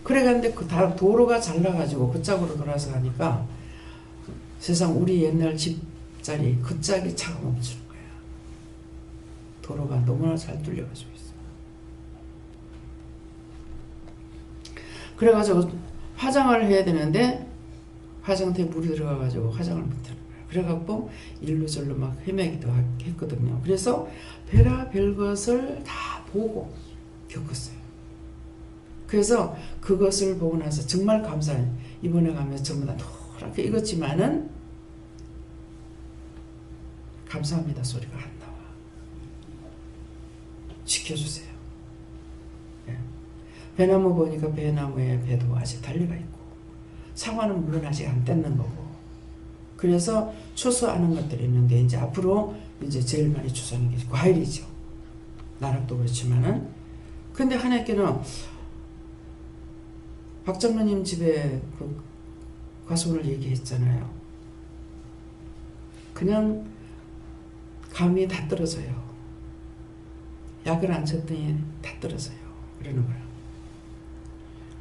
그래 갔는데 그 도로가 잘나가지고 그 짝으로 돌아서 가니까 세상 우리 옛날 집자리 그 짝이 차가 멈추는 거야. 도로가 너무나 잘 뚫려가지고 있어. 그래가지고 화장을 해야 되는데 화장터에 물이 들어가가지고 화장을 못하는 거야. 그래갖고 일루절로 막 헤매기도 했거든요. 그래서 별의별 것을 다 보고 겪었어요. 그래서 그것을 보고 나서 정말 감사해요. 이번에 가면서 전부 다 노랗게 익었지만은 감사합니다 소리가 안 나와. 지켜주세요. 예. 배나무 보니까 배나무에 배도 아직 달려가 있고 사과는 물론 아직 안 뗐는 거고 그래서 추수하는 것들이 있는데 이제 앞으로 이제 제일 많이 추수하는 게 과일이죠. 나락도 그렇지만은 근데 하나님께는 박 장로님 집에 그 가서 오늘 얘기했잖아요. 그냥 감이 다 떨어져요. 약을 안 쳤더니 다 떨어져요. 그러는 거야.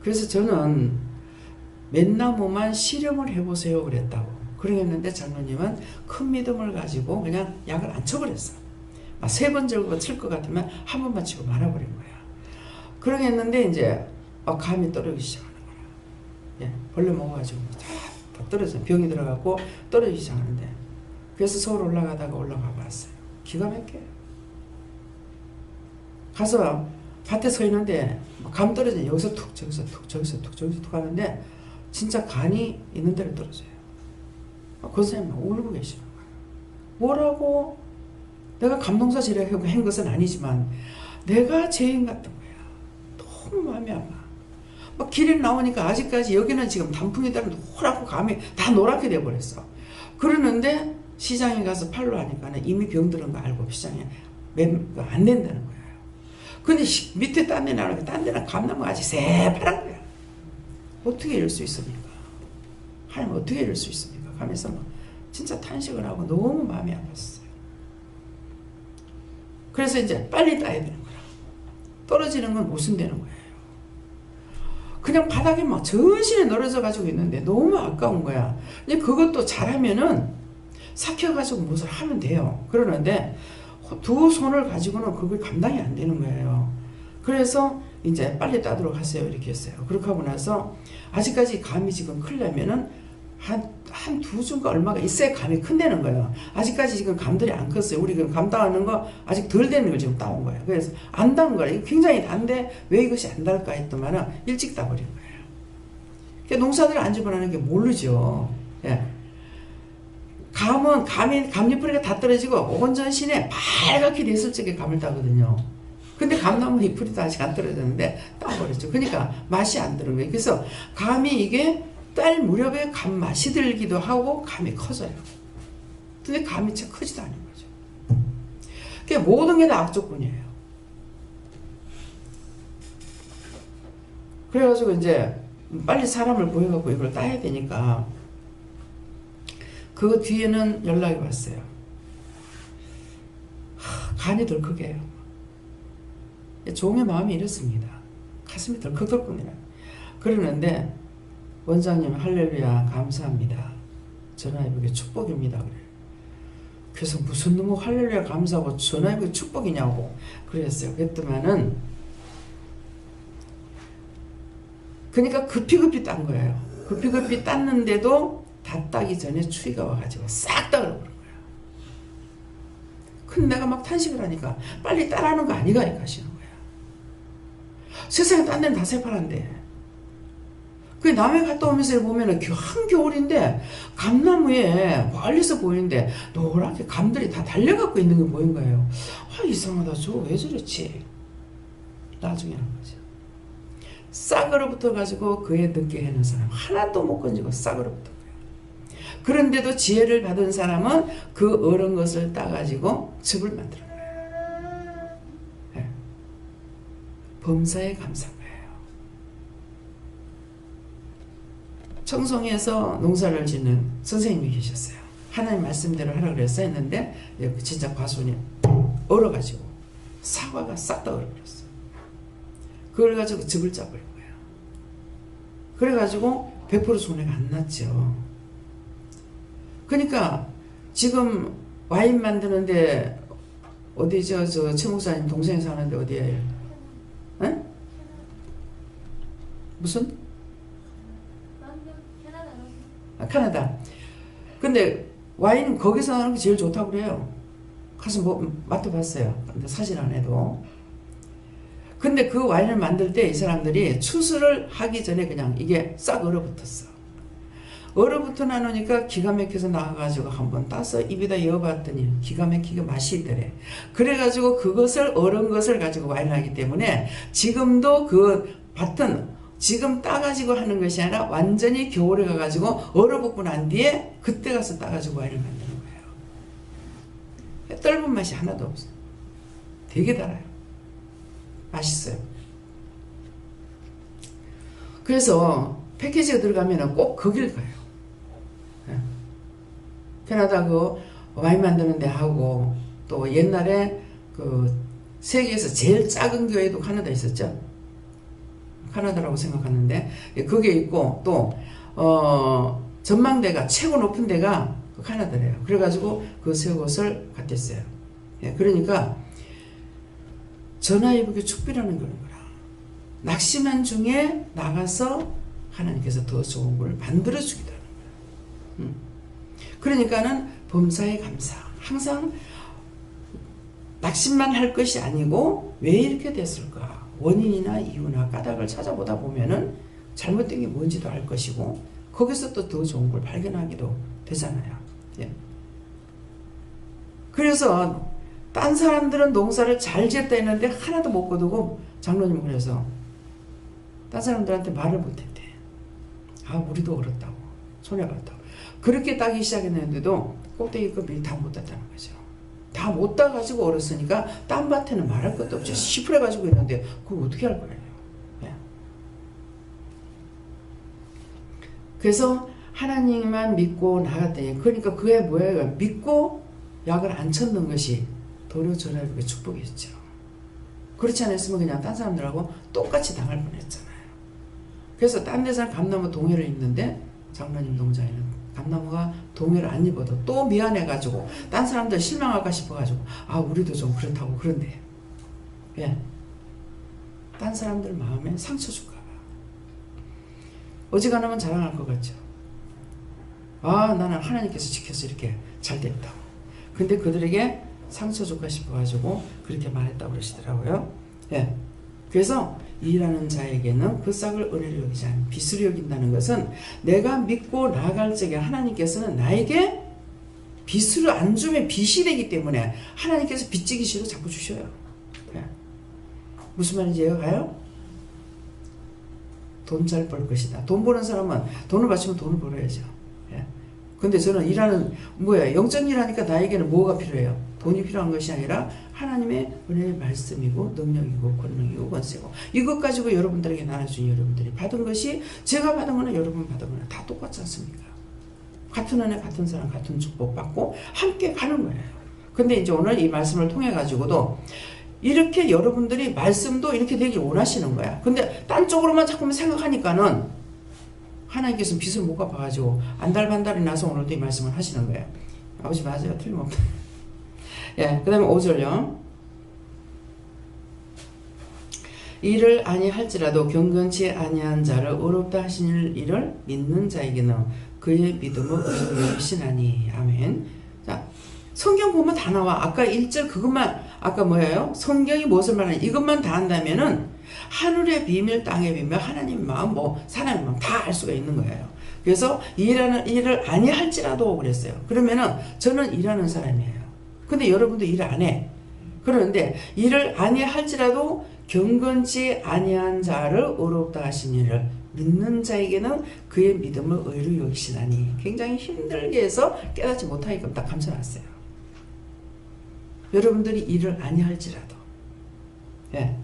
그래서 저는 맨나무만 실험을 해보세요 그랬다고. 그러겠는데 장로님은 큰 믿음을 가지고 그냥 약을 안 쳐버렸어. 막 3번 절고 칠 것 같으면 한 번만 치고 말아버린 거야. 그러겠는데 이제 감이 떨어지기 시작하는 거야. 예, 벌레 먹어가지고 다 떨어져. 병이 들어가고 떨어지기 시작하는데 그래서 서울 올라가다가 올라가 봤어요. 기가 막혀요. 가서 밭에 서 있는데 감 떨어지네. 여기서 툭 저기서 툭 저기서 툭 저기서 툭 하는데 진짜 간이 있는 데로 떨어져요. 그 선생님 막 울고 계시는 거예요. 뭐라고? 내가 감동사 지뢰하고 한 것은 아니지만 내가 죄인 같은 거야. 너무 마음이 아파. 막 길에 나오니까 아직까지 여기는 지금 단풍이 따라 노랗고 감이 다 노랗게 돼버렸어. 그러는데 시장에 가서 팔로 하니까는 이미 병들은 거 알고 시장에 안 된다는 거예요. 근데 밑에 딴 데 나오니까 딴 데는 감나무가 아직 새파란 거야. 어떻게 이럴 수 있습니까? 하나님 어떻게 이럴 수 있습니까? 하면서 막 진짜 탄식을 하고 너무 마음이 아팠어요. 그래서 이제 빨리 따야 되는 거야. 떨어지는 건 못 쓴다는 거예요. 그냥 바닥에 막 전신에 늘어져 가지고 있는데 너무 아까운 거야. 근데 그것도 잘하면은 삭혀가지고 무엇을 하면 돼요. 그러는데 두 손을 가지고는 그걸 감당이 안 되는 거예요. 그래서 이제 빨리 따도록 하세요 이렇게 했어요. 그렇게 하고 나서 아직까지 감이 지금 크려면은 한 두 주가 얼마가 있어야 감이 큰다는 거예요. 아직까지 지금 감들이 안 컸어요. 우리 감 따는 거 아직 덜 되는 걸 지금 따온 거예요. 그래서 안 따는 거예요. 이거 굉장히 단데 왜 이것이 안 달까 했더만은 일찍 따버린 거예요. 그러니까 농사들이 안 집어넣는 게 모르죠. 예. 감은 감잎뿌리가 다 떨어지고 온전신에 빨갛게 됐을 적에 감을 따거든요. 근데 감나무 잎뿌리도 아직 안 떨어졌는데 따버렸죠. 그러니까 맛이 안 드는 거예요. 그래서 감이 이게 딸 무렵에 감 맛이 들기도 하고 감이 커져요. 근데 감이 참 크지도 않은 거죠. 그게 모든 게 다 악조건이에요. 그래가지고 이제 빨리 사람을 구해갖고 이걸 따야 되니까 그 뒤에는 연락이 왔어요. 간이 덜컥해요. 종의 마음이 이렇습니다. 가슴이 덜컥덜컥이라. 그러는데 원장님 할렐루야 감사합니다. 전화위복의 축복입니다. 그래요. 그래서 무슨 놈의 할렐루야 감사하고 전화위복의 축복이냐고 그랬어요. 그랬더만은 그러니까 급히 딴 거예요. 급히 땄는데도 다 따기 전에 추위가 와가지고 싹 다 얼어버린 거예요. 근데 내가 막 탄식을 하니까 빨리 따라하는 거 아니가 하시는 거예요. 세상에 딴 데는 다 새파란데. 그 남해 갔다 오면서 보면은 한겨울인데 감나무에 멀리서 보이는데 노랗게 감들이 다 달려갖고 있는 게 보인 거예요. 아 이상하다. 저거 왜 저렇지? 나중에 한 거죠. 싹 얼어붙어가지고 그에 늦게 해놓은 사람 하나도 못 건지고 싹 얼어붙은 거예요. 그런데도 지혜를 받은 사람은 그 얼은 것을 따가지고 즙을 만드는 거예요. 네. 범사에 감사한 거예요. 청송에서 농사를 짓는 선생님이 계셨어요. 하나님 말씀대로 하라 그래서 했는데 진짜 과수원이 얼어가지고 사과가 싹 다 얼어버렸어요. 그걸 가지고 즙을 짜버린 거예요. 그래가지고 100% 손해가 안 났죠. 그러니까 지금 와인 만드는데 어디죠? 저 최 목사님 동생이 사는데 어디에요? 에? 무슨? 캐나다. 근데 와인 거기서 나는 게 제일 좋다고 그래요. 가서 뭐 맡아봤어요. 근데 사진 안 해도. 근데 그 와인을 만들 때 이 사람들이 추수를 하기 전에 그냥 이게 싹 얼어붙었어. 얼어붙어 나누니까 기가 막혀서 나가가지고 한번 따서 입에다 이어봤더니 기가 막히게 맛이 있더래. 그래가지고 그것을 얼은 것을 가지고 와인을 하기 때문에 지금도 그 밭은 지금 따가지고 하는 것이 아니라 완전히 겨울에 가가지고 얼어붙고 난 뒤에 그때 가서 따가지고 와인을 만드는 거예요. 떫은 맛이 하나도 없어요. 되게 달아요. 맛있어요. 그래서 패키지가 들어가면 꼭 거길 가요. 캐나다 그 와인 만드는 데 하고 또 옛날에 그 세계에서 제일 작은 교회도 캐나다에 있었죠. 캐나다라고 생각하는데 그게 있고 또 전망대가 최고 높은 데가 그 캐나다래요. 그래가지고 그 세 곳을 갔댔어요. 예, 그러니까 전화위복의 축비라는 거는 거라. 낙심한 중에 나가서 하나님께서 더 좋은 걸 만들어 주기도 하는 거야. 그러니까는 범사에 감사. 항상 낙심만 할 것이 아니고 왜 이렇게 됐을까? 원인이나 이유나 까닭을 찾아보다 보면은 잘못된 게 뭔지도 알 것이고 거기서 또 더 좋은 걸 발견하기도 되잖아요. 예. 그래서 딴 사람들은 농사를 잘 지었다 했는데 하나도 못 거두고 장로님 그래서 딴 사람들한테 말을 못했대. 아 우리도 얼었다고 손해봤다고. 그렇게 따기 시작했는데도 꼭대기급이 다 못 땄다는 거죠. 다 못 따가지고 얼었으니까 딴 밭에는 말할 것도 없죠. 시풀해가지고 있는데 그걸 어떻게 할 거예요. 예. 그래서 하나님만 믿고 나갔더니 그러니까 그게 뭐예요. 믿고 약을 안 쳤는 것이 도리어 전화위복의 축복이었죠. 그렇지 않았으면 그냥 딴 사람들하고 똑같이 당할 뻔했잖아요. 그래서 딴 데서는 감나무 동해를 입는데 장로님 농장에는 감나무가 동해를 안 입어도 또 미안해가지고 딴 사람들 실망할까 싶어가지고 아 우리도 좀 그렇다고 그런데 예. 딴 사람들 마음에 상처 줄까봐 어지간하면 자랑할 것 같죠. 아 나는 하나님께서 지켜서 이렇게 잘 됐다고. 근데 그들에게 상처 줄까 싶어가지고 그렇게 말했다고 그러시더라고요. 예. 그래서 일하는 자에게는 그 싹을 은혜로 여기지 않은 빚으로 여긴다는 것은 내가 믿고 나아갈 적에 하나님께서는 나에게 빚으로 안 주면 빚이 되기 때문에 하나님께서 빚지기식으로 자꾸 주셔요. 예. 무슨 말인지 이해가 가요? 돈 잘 벌 것이다. 돈 버는 사람은 돈을 바치면 돈을 벌어야죠. 예. 근데 저는 일하는 뭐야 영적 일하니까 나에게는 뭐가 필요해요? 돈이 필요한 것이 아니라 하나님의 은혜의 말씀이고 능력이고 권능이고 권세고 이것 가지고 여러분들에게 나눠준 여러분들이 받은 것이 제가 받은 거나 여러분 받은 거나 다 똑같지 않습니까? 같은 은혜 같은 사랑 같은 축복 받고 함께 가는 거예요. 근데 이제 오늘 이 말씀을 통해 가지고도 이렇게 여러분들이 말씀도 이렇게 되길 원하시는 거야. 근데 딴 쪽으로만 자꾸만 생각하니까는 하나님께서는 빛을 못 갚아가지고 안달반달이 나서 오늘도 이 말씀을 하시는 거예요. 아버지 맞아요. 틀림없다. 예, 그 다음에 5절요. 이를 아니할지라도 경건치 아니한 자를 의롭다 하신 일을 믿는 자에게는 그의 믿음을 의심하니. 아멘. 자, 성경 보면 다 나와. 아까 1절 그것만 아까 뭐예요? 성경이 무엇을 말하는 이것만 다 한다면은 하늘의 비밀, 땅의 비밀, 하나님 마음, 뭐 사람의 마음 다 알 수가 있는 거예요. 그래서 일을 아니할지라도 그랬어요. 그러면은 저는 일하는 사람이에요. 근데 여러분도 일 안 해. 그런데 일을 아니할지라도 경건치 아니한 자를 의롭다 하신 일을 믿는 자에게는 그의 믿음을 의로 여기시나니. 굉장히 힘들게 해서 깨닫지 못하니까 딱 감춰놨어요. 여러분들이 일을 아니할지라도. 예.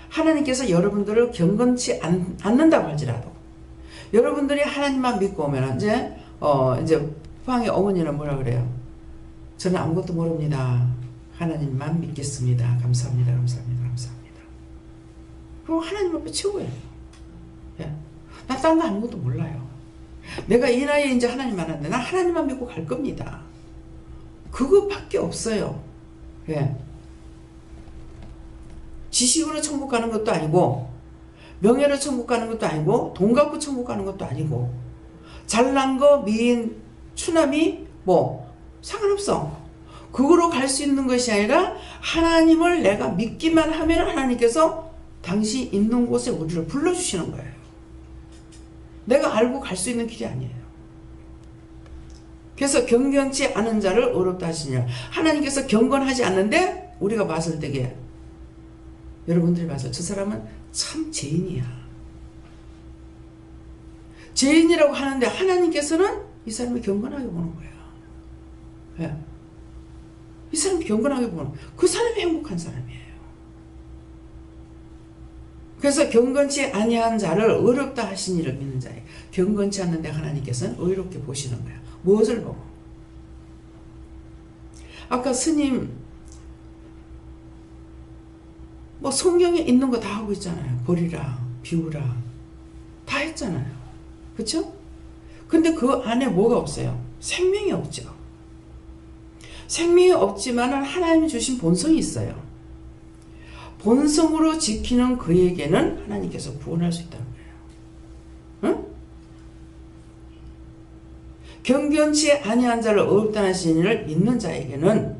하나님께서 여러분들을 경건치 않는다고 할지라도 여러분들이 하나님만 믿고 오면 이제 포항의 어머니는 뭐라 그래요? 저는 아무것도 모릅니다. 하나님만 믿겠습니다. 감사합니다. 감사합니다. 감사합니다. 그리고 하나님 앞에 최고예요. 예. 나 딴 거 아무것도 몰라요. 내가 이 나이에 이제 하나님 만났는데 나 하나님만 믿고 갈 겁니다. 그거밖에 없어요. 예. 지식으로 천국 가는 것도 아니고 명예로 천국 가는 것도 아니고 돈 갖고 천국 가는 것도 아니고 잘난 거 미인 추남이 뭐 상관없어. 그거로 갈 수 있는 것이 아니라 하나님을 내가 믿기만 하면 하나님께서 당신 있는 곳에 우리를 불러주시는 거예요. 내가 알고 갈 수 있는 길이 아니에요. 그래서 경건치 않은 자를 의롭다 하시냐. 하나님께서 경건하지 않는데 우리가 봤을 때게 여러분들이 봐서 저 사람은 참 죄인이야. 죄인이라고 하는데 하나님께서는 이 사람을 경건하게 보는 거야. 예. 이 사람이 경건하게 보는 그 사람이 행복한 사람이에요. 그래서 경건치 아니한 자를 의롭다 하신 이를 믿는 자예요. 경건치 않는데 하나님께서는 의롭게 보시는 거야. 무엇을 보고? 아까 스님 뭐 성경에 있는 거 다 하고 있잖아요. 버리라, 비우라 다 했잖아요. 그렇죠? 근데 그 안에 뭐가 없어요? 생명이 없죠. 생명이 없지만 하나님이 주신 본성이 있어요. 본성으로 지키는 그에게는 하나님께서 구원할 수 있다는 거예요. 응? 경건치 아니한 자를 의롭다 하신 이를 믿는 자에게는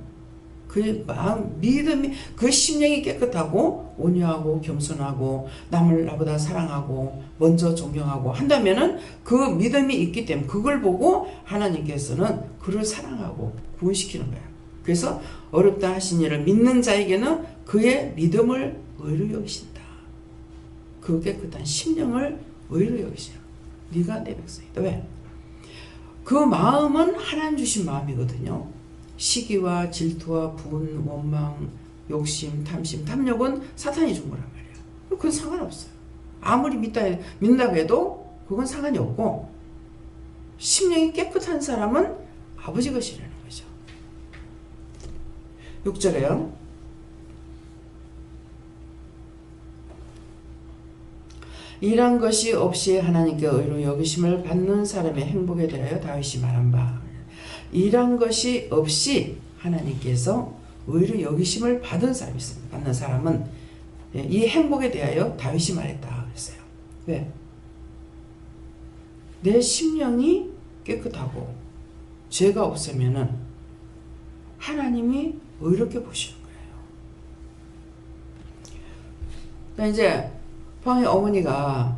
그의 마음, 믿음이, 그 심령이 깨끗하고 온유하고 겸손하고 남을 나보다 사랑하고 먼저 존경하고 한다면은 그 믿음이 있기 때문에 그걸 보고 하나님께서는 그를 사랑하고 구원시키는 거예요. 그래서 어렵다 하신 이를 믿는 자에게는 그의 믿음을 의로 여기신다. 그 깨끗한 심령을 의로 여기시냐. 네가 내 백성이다. 왜? 그 마음은 하나님 주신 마음이거든요. 시기와 질투와 분, 원망, 욕심, 탐심, 탐욕은 사탄이 준 거란 말이야. 그건 상관없어요. 아무리 믿는다고 해도 그건 상관이 없고 심령이 깨끗한 사람은 아버지 것이라는 거죠. 6절에요. 이런 것이 없이 하나님께 의로 여기심을 받는 사람의 행복에 대하여 다윗이 말한 바, 이런 것이 없이 하나님께서 의로 여기심을 받은 사람이 있습니다. 받는 사람은 이 행복에 대하여 다윗이 말했다 그랬어요. 왜? 내 심령이 깨끗하고 죄가 없으면은 하나님이 의롭게 보시는 거예요. 그러니까 이제 포항의 어머니가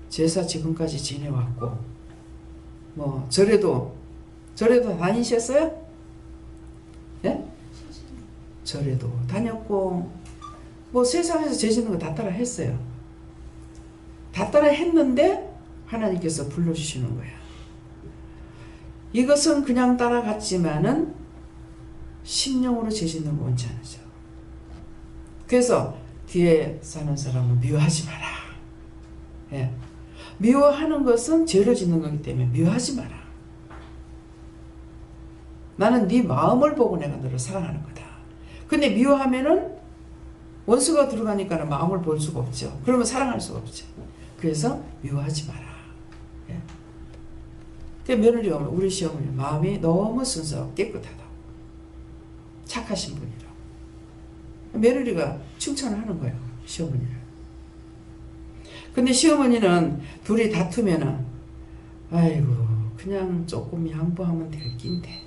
제사 지금까지 지내왔고 뭐 절에도 다니셨어요? 네? 절에도 다녔고 뭐 세상에서 제시는 거 다 따라 했어요. 다 따라 했는데 하나님께서 불러주시는 거야. 이것은 그냥 따라갔지만은 심령으로 죄짓는 거 원치 않으죠. 그래서 뒤에 사는 사람은 미워하지 마라. 예. 미워하는 것은 죄를 짓는 거기 때문에 미워하지 마라. 나는 네 마음을 보고 내가 너를 사랑하는 거다. 근데 미워하면은 원수가 들어가니까 마음을 볼 수가 없죠. 그러면 사랑할 수가 없죠. 그래서 미워하지 마라. 예. 그 며느리 오면 우리 시어머니 마음이 너무 순수하고 깨끗하다. 착하신 분이라고. 며느리가 칭찬을 하는 거예요. 시어머니를. 근데 시어머니는 둘이 다투면은 아이고 그냥 조금 양보하면 될 낀데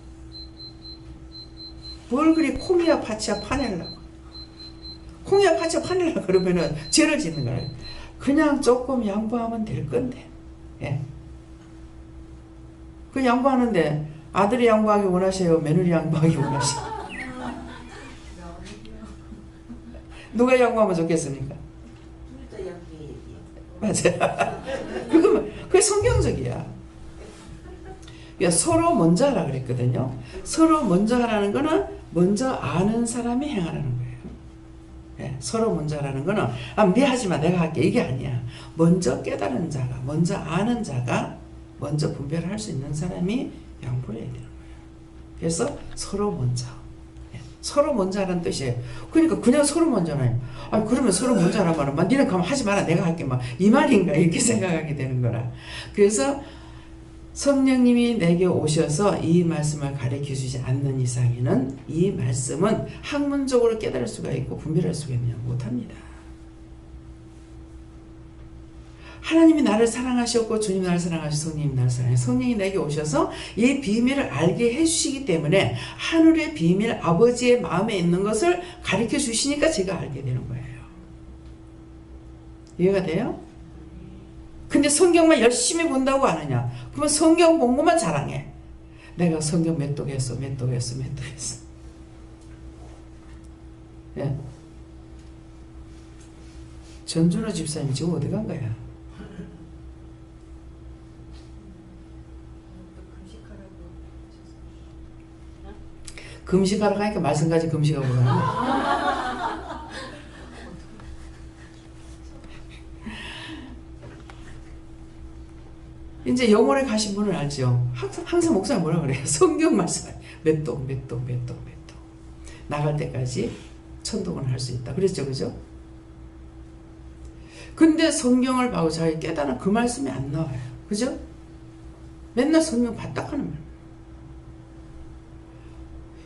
뭘 그리 콩이야 팥이야 파내려고. 콩이야 팥이야 파내려고 그러면은 죄를 짓는 거예요. 그냥 조금 양보하면 될 건데. 예. 그 양보하는데 아들이 양보하기 원하세요? 며느리 양보하기 원하세요? 누가 양보하면 좋겠습니까? 맞아요. 그게 성경적이야. 그러니까 서로 먼저 하라 그랬거든요. 서로 먼저 하라는 거는 먼저 아는 사람이 행하라는 거예요. 예, 서로 먼저 하라는 거는 네 하지 마 내가 할게 이게 아니야. 먼저 깨달은 자가 먼저 아는 자가 먼저 분별을 할 수 있는 사람이 양보를 해야 되는 거예요. 그래서 서로 먼저. 서로 먼저 하라는 뜻이에요. 그러니까 그냥 서로 먼저 하나요. 그러면 서로 먼저 하란 말은 니는 가면 하지 마라 내가 할게 이 말인가 이렇게 생각하게 되는 거라. 그래서 성령님이 내게 오셔서 이 말씀을 가르쳐 주지 않는 이상에는 이 말씀은 학문적으로 깨달을 수가 있고 분별할 수가 있냐 못합니다. 하나님이 나를 사랑하셨고 주님 나를 사랑하시고 성령님 나를 사랑해. 성령이 내게 오셔서 이 비밀을 알게 해주시기 때문에 하늘의 비밀 아버지의 마음에 있는 것을 가르쳐 주시니까 제가 알게 되는 거예요. 이해가 돼요? 근데 성경만 열심히 본다고 안 하냐? 그러면 성경 본 것만 자랑해. 내가 성경 몇 독했어. 예. 전준호 집사님 지금 어디 간 거야? 금식하러 가니까 말씀까지 금식하고 가네. 이제 영월에 가신 분은 알죠. 항상 목사님 뭐라 그래요? 성경 말씀 몇 동. 나갈 때까지 천독은 할 수 있다. 그랬죠, 그죠? 근데 성경을 봐고 자기 깨달은 그 말씀이 안 나와요. 그죠? 맨날 성경 바닥하는 말.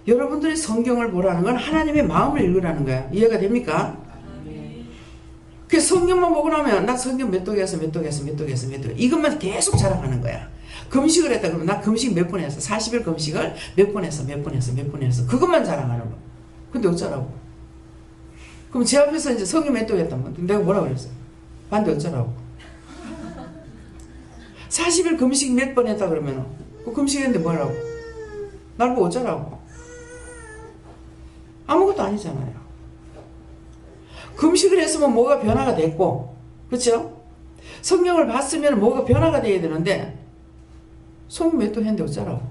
여러분들이 성경을 보라는 건 하나님의 마음을 읽으라는 거야. 이해가 됩니까? 그 성경만 보고 나면 나 성경 몇 독했어. 이것만 계속 자랑하는 거야. 금식을 했다 그러면 나 금식 몇 번 했어. 40일 금식을 몇 번 했어. 그것만 자랑하는 거. 근데 어쩌라고? 그럼 제 앞에서 이제 성경 몇 독했다면 내가 뭐라 그랬어? 반대 어쩌라고? 40일 금식 몇 번 했다 그러면 그 금식했는데 뭐라고? 날 보고 어쩌라고? 아무것도 아니잖아요. 금식을 했으면 뭐가 변화가 됐고, 그렇죠? 성경을 봤으면 뭐가 변화가 돼야 되는데 성경 몇 도 했는데 어쩌라고?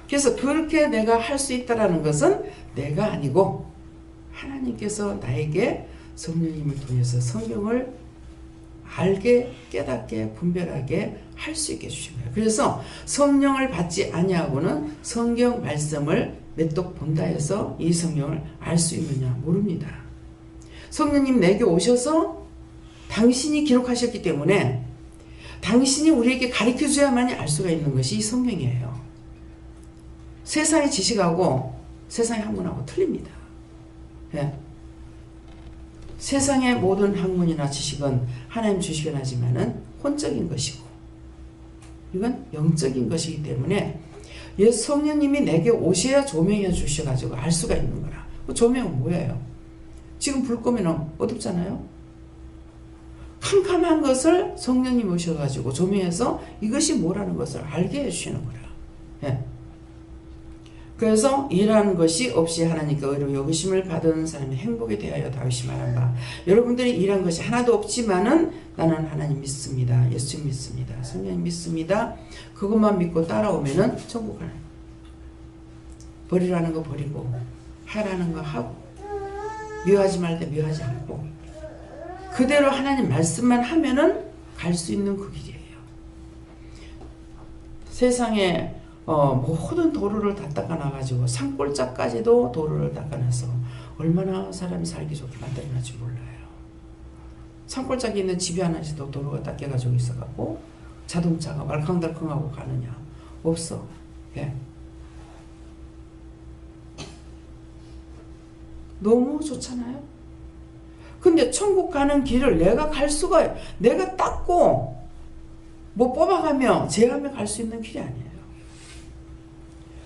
그래서 그렇게 내가 할 수 있다라는 것은 내가 아니고 하나님께서 나에게 성령님을 통해서 성경을 알게 깨닫게 분별하게 할 수 있게 주신 거예요. 그래서 성령을 받지 아니하고는 성경 말씀을 몇 독 본다 해서 이 성경을 알 수 있느냐 모릅니다. 성령님 내게 오셔서 당신이 기록하셨기 때문에 당신이 우리에게 가르쳐줘야만이 알 수가 있는 것이 이 성경이에요. 세상의 지식하고 세상의 학문하고 틀립니다. 예. 세상의 모든 학문이나 지식은 하나님 주시긴 하지만은 혼적인 것이고 이건 영적인 것이기 때문에 성령님이 내게 오셔야 조명해 주셔가지고 알 수가 있는 거라. 조명은 뭐예요? 지금 불 끄면 어둡잖아요. 캄캄한 것을 성령님이 오셔가지고 조명해서 이것이 뭐라는 것을 알게 해주시는 거라. 예. 그래서 이러한 것이 없이 하나님께 의로 여기심을 받은 사람이 행복에 대하여 다윗이 말한 바, 여러분들이 이러한 것이 하나도 없지만은 나는 하나님 믿습니다. 예수 믿습니다. 성령 믿습니다. 그것만 믿고 따라오면은 천국 가는 거예요. 버리라는 거 버리고 하라는 거 하고 미워하지 말 때 미워하지 않고 그대로 하나님 말씀만 하면은 갈 수 있는 그 길이에요. 세상에 모든 도로를 다 닦아놔가지고 산골짜까지도 도로를 닦아놔서 얼마나 사람이 살기 좋게 만들어놨지 몰라요. 산골짜기에 있는 집이 하나씩도 도로가 닦여가지고 있어갖고 자동차가 말캉달캉하고 가느냐? 없어. 예. 너무 좋잖아요. 근데 천국 가는 길을 내가 갈 수가, 내가 닦고 뭐 뽑아가며 제하며 갈 수 있는 길이 아니에요.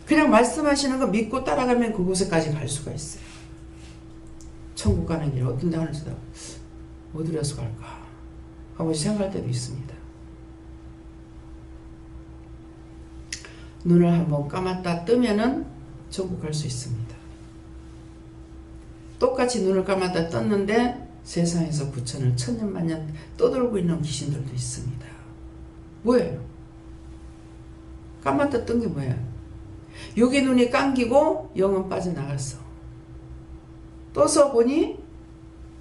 그냥 말씀하시는 거 믿고 따라가면 그곳에까지 갈 수가 있어요. 천국 가는 길 어떤 데 하는지도 어디로 해서 갈까 한 번씩 생각할 때도 있습니다. 눈을 한번 감았다 뜨면은 천국 갈 수 있습니다. 똑같이 눈을 감았다 떴는데 세상에서 부천을 천년만년 떠돌고 있는 귀신들도 있습니다. 뭐예요? 감았다 뜬 게 뭐예요? 여기 눈이 감기고 영은 빠져나갔어. 떠서 보니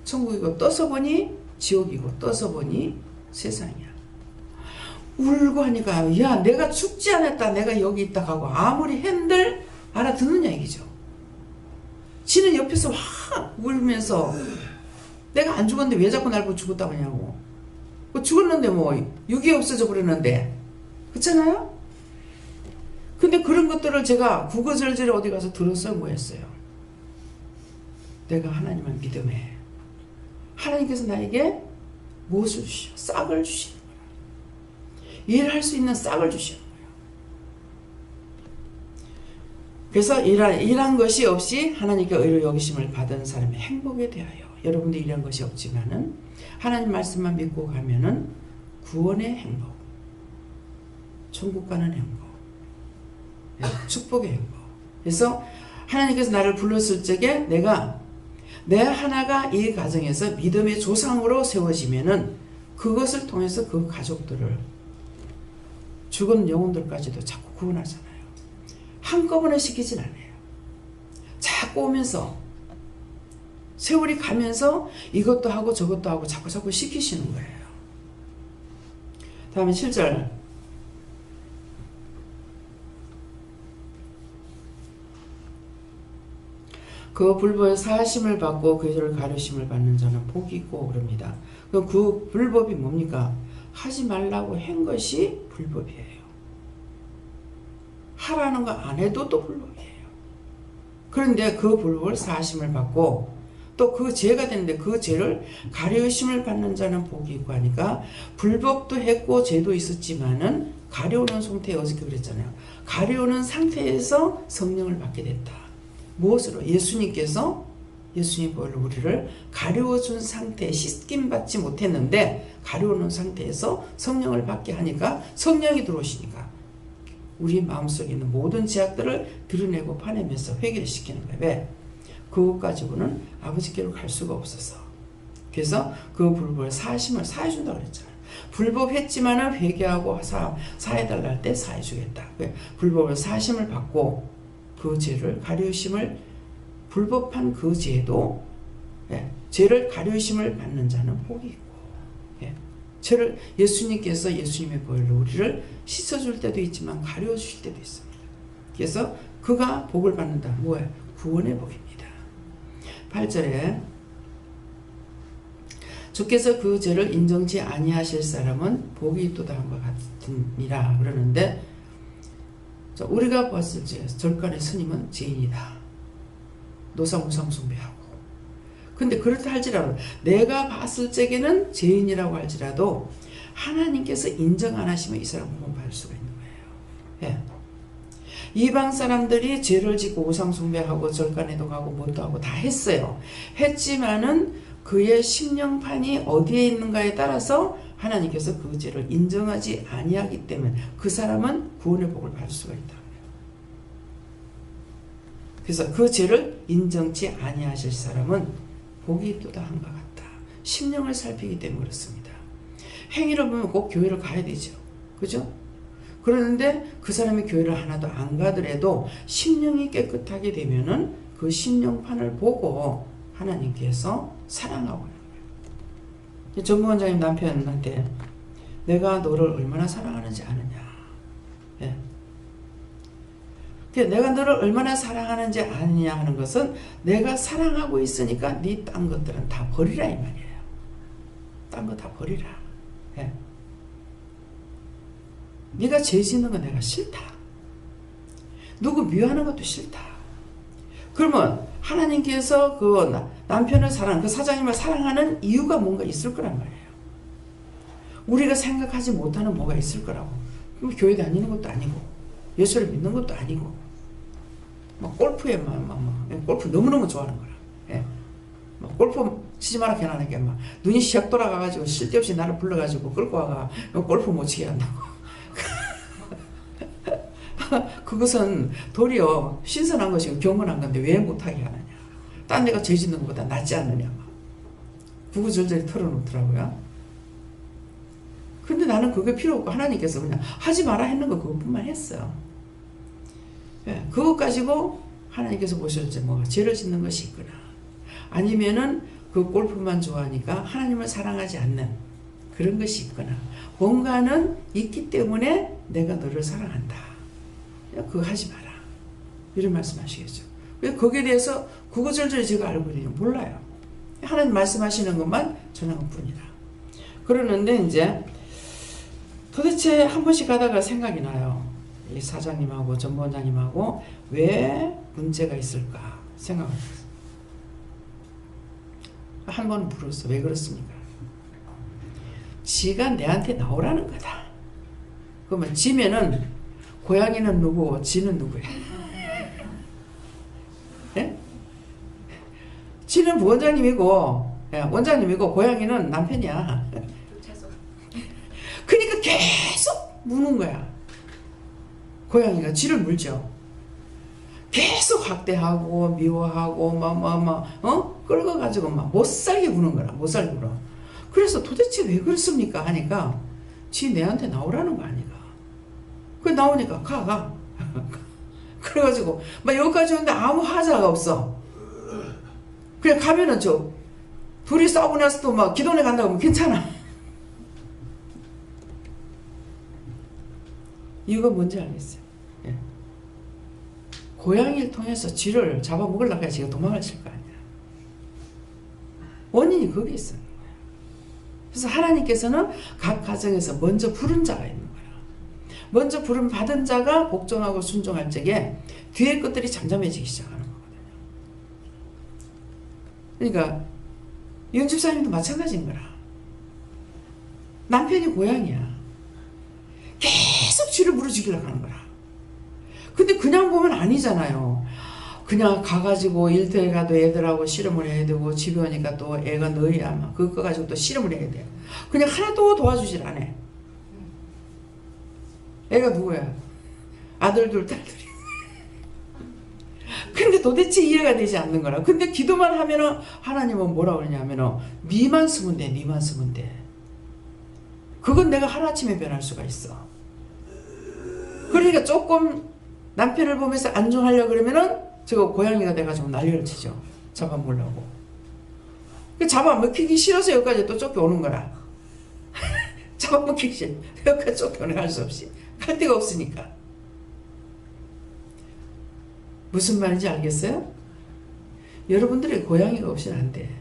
천국이고 떠서 보니 지옥이고 떠서 보니 세상이야. 울고 하니까 야 내가 죽지 않았다 내가 여기 있다 하고 아무리 핸들 알아듣느냐 얘기죠. 지는 옆에서 확 울면서 내가 안 죽었는데 왜 자꾸 날 보고 죽었다고 하냐고. 죽었는데 뭐 육이 없어져 버렸는데 그렇잖아요. 근데 그런 것들을 제가 구구절절히 어디 가서 들었어요. 뭐 했어요? 내가 하나님을 믿음에 하나님께서 나에게 무엇을 주시오? 싹을 주시는 거야. 일할 수 있는 싹을 주시는 거야. 그래서 일한 것이 없이 하나님께 의로 여기심을 받은 사람의 행복에 대하여 여러분들이 일한 것이 없지만은 하나님 말씀만 믿고 가면은 구원의 행복, 천국 가는 행복, 축복의 행복. 그래서 하나님께서 나를 불렀을 적에 내가 내 하나가 이 가정에서 믿음의 조상으로 세워지면은 그것을 통해서 그 가족들을 죽은 영혼들까지도 자꾸 구원하잖아요. 한꺼번에 시키진 않아요. 자꾸 오면서 세월이 가면서 이것도 하고 저것도 하고 자꾸 시키시는 거예요. 다음에 7절 그 불법의 사하심을 받고 그 죄를 가르심을 받는 자는 복이 있고 그럽니다. 그 불법이 뭡니까? 하지 말라고 한 것이 불법이에요. 하라는 거 안 해도 또 불법이에요. 그런데 그 불법을 사하심을 받고 또 그 죄가 되는데 그 죄를 가려우심을 받는 자는 복이 있고 하니까 불법도 했고 죄도 있었지만은 가려우는 상태에 어저께 그랬잖아요. 가려우는 상태에서 성령을 받게 됐다. 무엇으로? 예수님께서 예수님 보혈로 우리를 가려워준 상태에 씻김 받지 못했는데 가려우는 상태에서 성령을 받게 하니까 성령이 들어오시니까 우리 마음속에 있는 모든 죄악들을 드러내고 파내면서 회개를 시키는 거예요. 왜? 그것 가지고는 아버지께로 갈 수가 없어서. 그래서 그 불법을 사하심을 사해준다고 그랬잖아요. 불법했지만은 회개하고 사해달라 할 때 사해주겠다. 왜? 불법을 사하심을 받고 그 죄를 가려우심을 불법한 그 죄도 죄를 가려우심을 받는 자는 복이 있고 죄를 예수님께서 예수님의 보혈로 우리를 씻어줄 때도 있지만 가려주실 때도 있습니다. 그래서 그가 복을 받는다. 뭐예요? 구원의 복입니다. 8절에 주께서 그 죄를 인정치 아니하실 사람은 복이 있도다 한 것 같으니라 그러는데 우리가 봤을 때 절간의 스님은 죄인이다. 노상우상 숭배하고 근데 그렇다 할지라도 내가 봤을 적에는 죄인이라고 할지라도 하나님께서 인정 안 하시면 이 사람 구원받을 수가 있는 거예요. 예. 이방 사람들이 죄를 짓고 우상 숭배하고 절간에도 가고 뭣도 하고 다 했어요. 했지만은 그의 심령판이 어디에 있는가에 따라서 하나님께서 그 죄를 인정하지 아니하기 때문에 그 사람은 구원의 복을 받을 수가 있다. 그래서 그 죄를 인정치 아니하실 사람은 복이 또다한 것 같다. 심령을 살피기 때문에 그렇습니다. 행위를 보면 꼭 교회를 가야 되죠. 그죠? 그러는데 그 사람이 교회를 하나도 안 가더라도 심령이 깨끗하게 되면은 그 심령판을 보고 하나님께서 사랑하고 있는 거예요. 전무원장님 남편한테 내가 너를 얼마나 사랑하는지 아느냐. 예. 내가 너를 얼마나 사랑하는지 아느냐 하는 것은 내가 사랑하고 있으니까 네 딴 것들은 다 버리라 이 말이에요. 딴 거 다 버리라. 예. 네가 죄 짓는 거 내가 싫다. 누구 미워하는 것도 싫다. 그러면 하나님께서 그 남편을 그 사장님을 사랑하는 이유가 뭔가 있을 거란 말이에요. 우리가 생각하지 못하는 뭐가 있을 거라고. 그럼 교회 다니는 것도 아니고 예수를 믿는 것도 아니고 막 골프에 골프 너무너무 좋아하는 거라. 예. 막 골프 치지 마라 해놔니까 막 눈이 샥 돌아가가지고 쓸데없이 나를 불러가지고 끌고 와가 골프 못 치게 한다고. 그것은 도리어 신선한 것이고 경건한 건데 왜 못하게 하느냐. 딴 데가 죄 짓는 것보다 낫지 않느냐. 구구절절히 털어놓더라고요. 근데 나는 그게 필요 없고 하나님께서 그냥 하지 마라 했는 거 그것뿐만 했어요. 예, 그것 가지고 하나님께서 보실 때 뭐가 죄를 짓는 것이 있구나. 아니면은 그 골프만 좋아하니까 하나님을 사랑하지 않는 그런 것이 있구나. 뭔가는 있기 때문에 내가 너를 사랑한다. 그거 하지 마라. 이런 말씀 하시겠죠. 왜 거기에 대해서 구구절절히 제가 알고 있는지 몰라요. 하나님 말씀하시는 것만 전하는 뿐이라. 그러는데 이제 도대체 한 번씩 가다가 생각이 나요. 이 사장님하고 전무원장님하고 왜 문제가 있을까 생각을 했어요. 한 번은 물었어. 왜 그렇습니까? 지가 내한테 나오라는 거다. 그러면 지면은 고양이는 누구고 지는 누구야? 예? 지는 부원장님이고 원장님이고 고양이는 남편이야. 그러니까 계속 무는 거야. 고양이가 쥐를 물죠. 계속 학대하고 미워하고 끌어가지고 막 못살게 구는 거라. 못살게 굴어. 그래서 도대체 왜 그렇습니까 하니까 지 내한테 나오라는 거 아니까. 그 나오니까 가. 그래가지고 막 여기까지 오는데 아무 하자가 없어. 그냥 가면은 둘이 싸우고 나서도 막 기도원에 간다고 하면 괜찮아. 이유가 뭔지 알겠어요. 예. 고양이를 통해서 쥐를 잡아먹으려고 해서 도망가실 거 아니야. 원인이 거기에 있어요. 그래서 하나님께서는 각 가정에서 먼저 부른 자가 있는 거야. 먼저 부름 받은 자가 복종하고 순종할 적에 뒤에 것들이 잠잠해지기 시작하는 거거든요. 그러니까 윤집사님도 마찬가지인 거라. 남편이 고양이야. 계속 쥐를 물어주기려고 하는 거라. 근데 그냥 보면 아니잖아요. 그냥 가가지고 일터에 가도 애들하고 씨름을 해야 되고 집에 오니까 또 애가 너희야 막 그거 가지고 또 씨름을 해야 돼. 그냥 하나도 도와주질 않아. 애가 누구야? 아들 둘 딸 둘이. 근데 도대체 이해가 되지 않는 거라. 근데 기도만 하면은 하나님은 뭐라 그러냐면은 니만 쓰면 돼. 니만 쓰면 돼. 그건 내가 하루아침에 변할 수가 있어. 그러니까 조금 남편을 보면서 안중하려고 그러면은 저거 고양이가 돼가지고 난리를 치죠. 잡아먹으려고. 잡아먹히기 싫어서 여기까지 또 쫓겨오는 거라. 잡아먹히기 싫어. 여기까지 쫓겨오는 할 수 없이. 갈 데가 없으니까. 무슨 말인지 알겠어요? 여러분들이 고양이가 없이는 안 돼.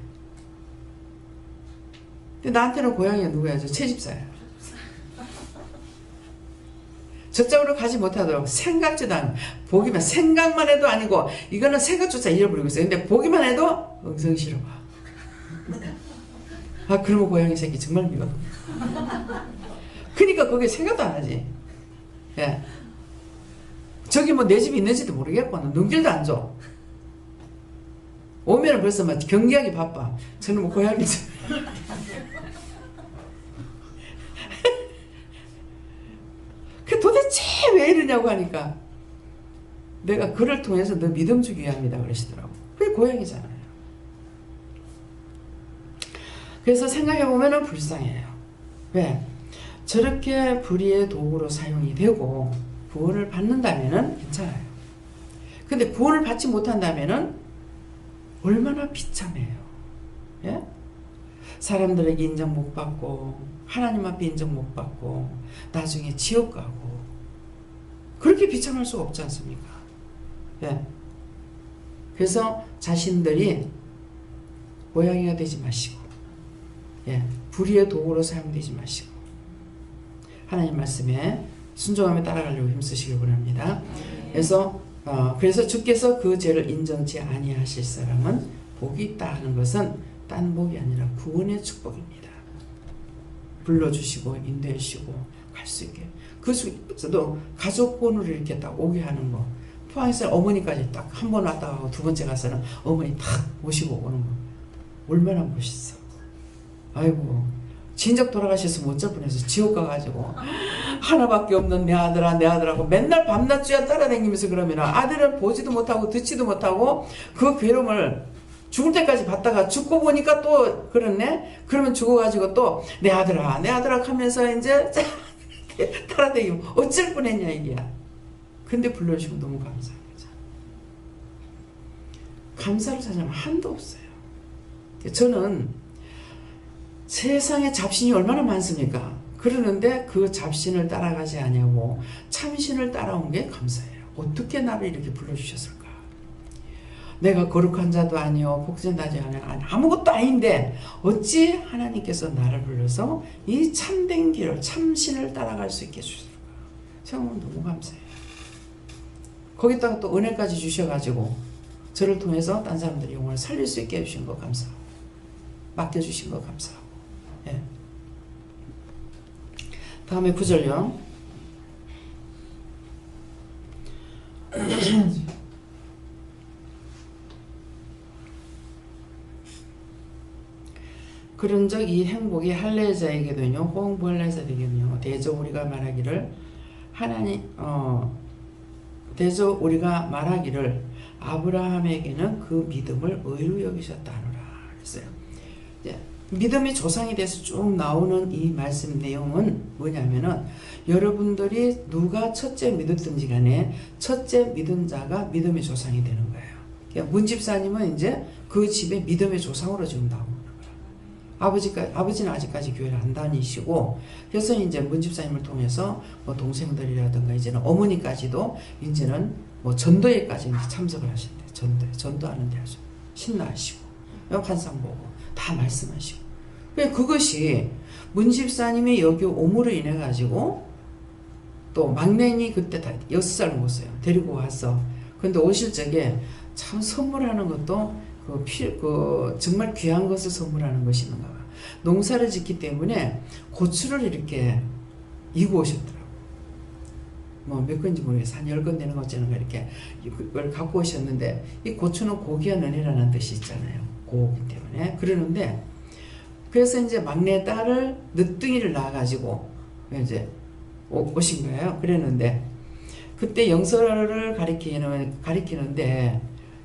근데 나한테는 고양이가 누구야? 저 채집사야. 저쪽으로 가지 못하도록 생각지도 않고 보기만 생각만 해도 아니고 이거는 생각조차 잃어버리고 있어요. 근데 보기만 해도 엉성 싫어. 아 그러면 고양이 새끼 정말 미워. 그러니까 거기에 생각도 안 하지. 예. 저기 뭐 내 집이 있는지도 모르겠고 눈길도 안 줘. 오면은 벌써 막 경기하기 바빠. 저는 뭐 고양이 그 도대체 왜 이러냐고 하니까 내가 그를 통해서 너 믿음 주기 위함이다 그러시더라고. 그게 고향이잖아요. 그래서 생각해 보면은 불쌍해요. 왜? 저렇게 불의의 도구로 사용이 되고 구원을 받는다면은 괜찮아요. 근데 구원을 받지 못한다면은 얼마나 비참해요. 예? 사람들에게 인정 못 받고 하나님 앞에 인정 못 받고 나중에 지옥 가고 그렇게 비참할 수가 없지 않습니까? 예. 그래서 자신들이 고양이가 되지 마시고, 예, 불의의 도구로 사용되지 마시고 하나님 말씀에 순종하며 따라가려고 힘쓰시길 원합니다. 그래서 주께서 그 죄를 인정치 아니하실 사람은 복이 있다 하는 것은 딴 복이 아니라 구원의 축복입니다. 불러주시고 인도해 주시고 갈 수 있게. 그 중에서도 가족본으로 이렇게 딱 오게 하는 거. 포항에서 어머니까지 딱 한 번 왔다 가고 두 번째 가서는 어머니 딱 모시고 오는 거. 얼마나 멋있어. 아이고 진작 돌아가셨으면 어쩔 뻔해서 지옥 가가지고 하나밖에 없는 내 아들아 내 아들하고 맨날 밤낮 쥐어 따라다니면서 그러면 아들은 보지도 못하고 듣지도 못하고 그 괴로움을 죽을 때까지 받다가 죽고 보니까 또 그렇네. 그러면 죽어가지고 또 내 아들아 내 아들아 하면서 이제 따라다니면 어쩔 뻔했냐 이게. 근데 불러주시면 너무 감사한 거죠. 감사를 찾으면 한도 없어요. 저는 세상에 잡신이 얼마나 많습니까? 그러는데 그 잡신을 따라가지 아니하고 참신을 따라온 게 감사해요. 어떻게 나를 이렇게 불러주셨을까? 내가 거룩한 자도 아니요 복전자도 아니요 아무것도 아닌데 어찌 하나님께서 나를 불러서 이 참된 길을 참신을 따라갈 수 있게 해주셨을까? 제가 너무 감사해요. 거기다가 또 은혜까지 주셔가지고 저를 통해서 딴 사람들의 영혼을 살릴 수 있게 해주신 거 감사하고 맡겨주신 거 감사하고. 예. 다음에 9절요. 그런즉 이 행복이 할례자에게도요 호응부 할례자에게도요 대저 우리가 말하기를 아브라함에게는 그 믿음을 의로 여기셨다 하노라 그랬어요. 믿음이 조상이 돼서 쭉 나오는 이 말씀 내용은 뭐냐면은 여러분들이 누가 첫째 믿었든지 간에 첫째 믿은 자가 믿음의 조상이 되는 거예요. 그러니까 문집사님은 이제 그 집의 믿음의 조상으로 지금 나오는 거예요. 아버지는 아직까지 교회를 안 다니시고 그래서 이제 문집사님을 통해서 뭐 동생들이라든가 이제는 어머니까지도 이제는 뭐 전도회까지 참석을 하신대. 전도하는데 아주 신나하시고 환상 보고 다 말씀하시고. 그것이 문집사님의 여기 오므로 인해 가지고 또 막내니 그때 다 6살 먹었어요. 데리고 와서. 근데 오실 적에 참 선물하는 것도 정말 귀한 것을 선물하는 것이는가 봐. 농사를 짓기 때문에 고추를 이렇게 이고 오셨더라고. 뭐 몇 건지 모르겠어. 한 10건 되는 것 어쩌는가 이렇게 이걸 갖고 오셨는데 이 고추는 고귀한 은혜라는 뜻이 있잖아요. 고기 때문에. 그러는데 그래서 이제 막내 딸을 늦둥이를 낳아가지고 이제 오신 거예요. 그랬는데 그때 영서를 가리키는데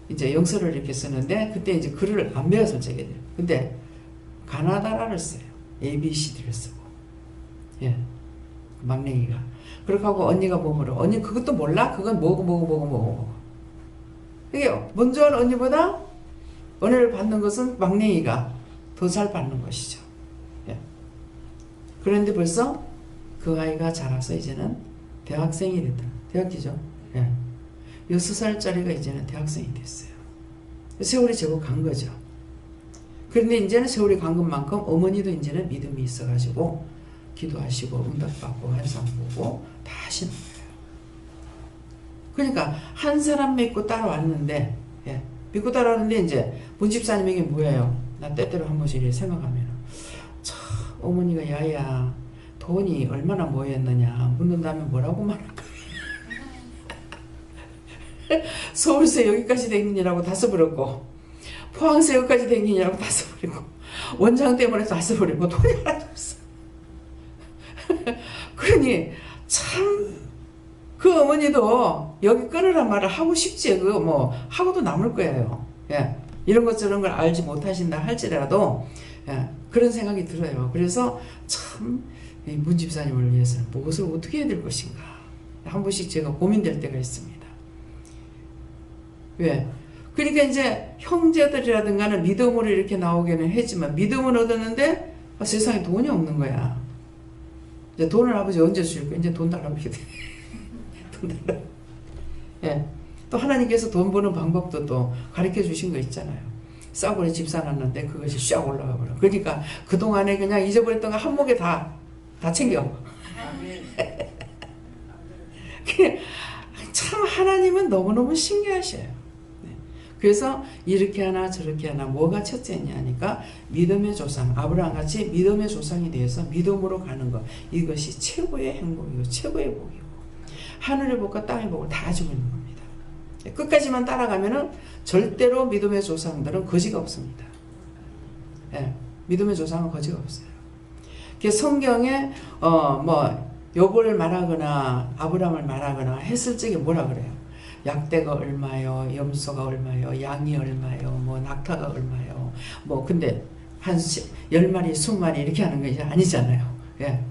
이제 영서를 이렇게 쓰는데 그때 이제 글을 안 배워서 저게 근데 가나다라를 써요. ABCD를 쓰고. 예. 막내기가. 그렇게 하고 언니가 몸으로 언니 그것도 몰라? 그건 뭐고. 이게 먼저 하는 언니보다 은혜를 받는 것은 막내기가 더 잘 받는 것이죠. 예. 그런데 벌써 그 아이가 자라서 이제는 대학생이 됐다. 대학기죠. 예. 6살짜리가 이제는 대학생이 됐어요. 세월이 제법 간 거죠. 그런데 이제는 세월이 간 것만큼 어머니도 이제는 믿음이 있어가지고 기도하시고 응답받고 환상 보고 다 하시는 거예요. 그러니까 한 사람 믿고 따라왔는데 예. 믿고 따라왔는데 이제 문집사님에게 뭐예요? 나 때때로 한 번씩 이렇게 생각하면 참 어머니가 야야 돈이 얼마나 모였느냐 묻는다면 뭐라고 말할까? 서울서 여기까지 댕기느라고 다 써버렸고 포항서 여기까지 댕기느라고 다 써버리고 원장 때문에 다 써버리고 돈이 하나도 없어. 그러니 참 그 어머니도 여기 끊으란 말을 하고 싶지 그거 뭐 하고도 남을 거예요. 예. 이런 것 저런 걸 알지 못하신다 할지라도 예. 그런 생각이 들어요. 그래서 참 문 집사님을 위해서는 무엇을 어떻게 해야 될 것인가 한 번씩 제가 고민될 때가 있습니다. 왜? 그러니까 이제 형제들이라든가는 믿음으로 이렇게 나오기는 했지만 믿음은 얻었는데 세상에 돈이 없는 거야. 이제 돈을 아버지 언제 주실 거야? 이제 돈 달라고 이렇게 돼. 돈 달라고. 예. 또 하나님께서 돈 버는 방법도 또 가르쳐 주신 거 있잖아요. 싸구려 집 사놨는데 그것이 쫙 올라가 버려. 그러니까 그동안에 그냥 잊어버렸던 거 한 목에 다 챙겨. 참 하나님은 너무너무 신기하셔요. 그래서 이렇게 하나 저렇게 하나 뭐가 첫째냐 하니까 믿음의 조상 아브라함같이 믿음의 조상이 되어서 믿음으로 가는 것 이것이 최고의 행복이고 최고의 복이고 하늘의 복과 땅의 복을 다 가지고 있는 겁니다. 끝까지만 따라가면은 절대로 믿음의 조상들은 거지가 없습니다. 예, 믿음의 조상은 거지가 없어요. 성경에 뭐 욥을 말하거나 아브라함을 말하거나 했을 적에 뭐라 그래요? 약대가 얼마요, 염소가 얼마요, 양이 얼마요, 뭐 낙타가 얼마요. 뭐 근데 한 10마리, 20마리 이렇게 하는 거 이제 아니잖아요. 예.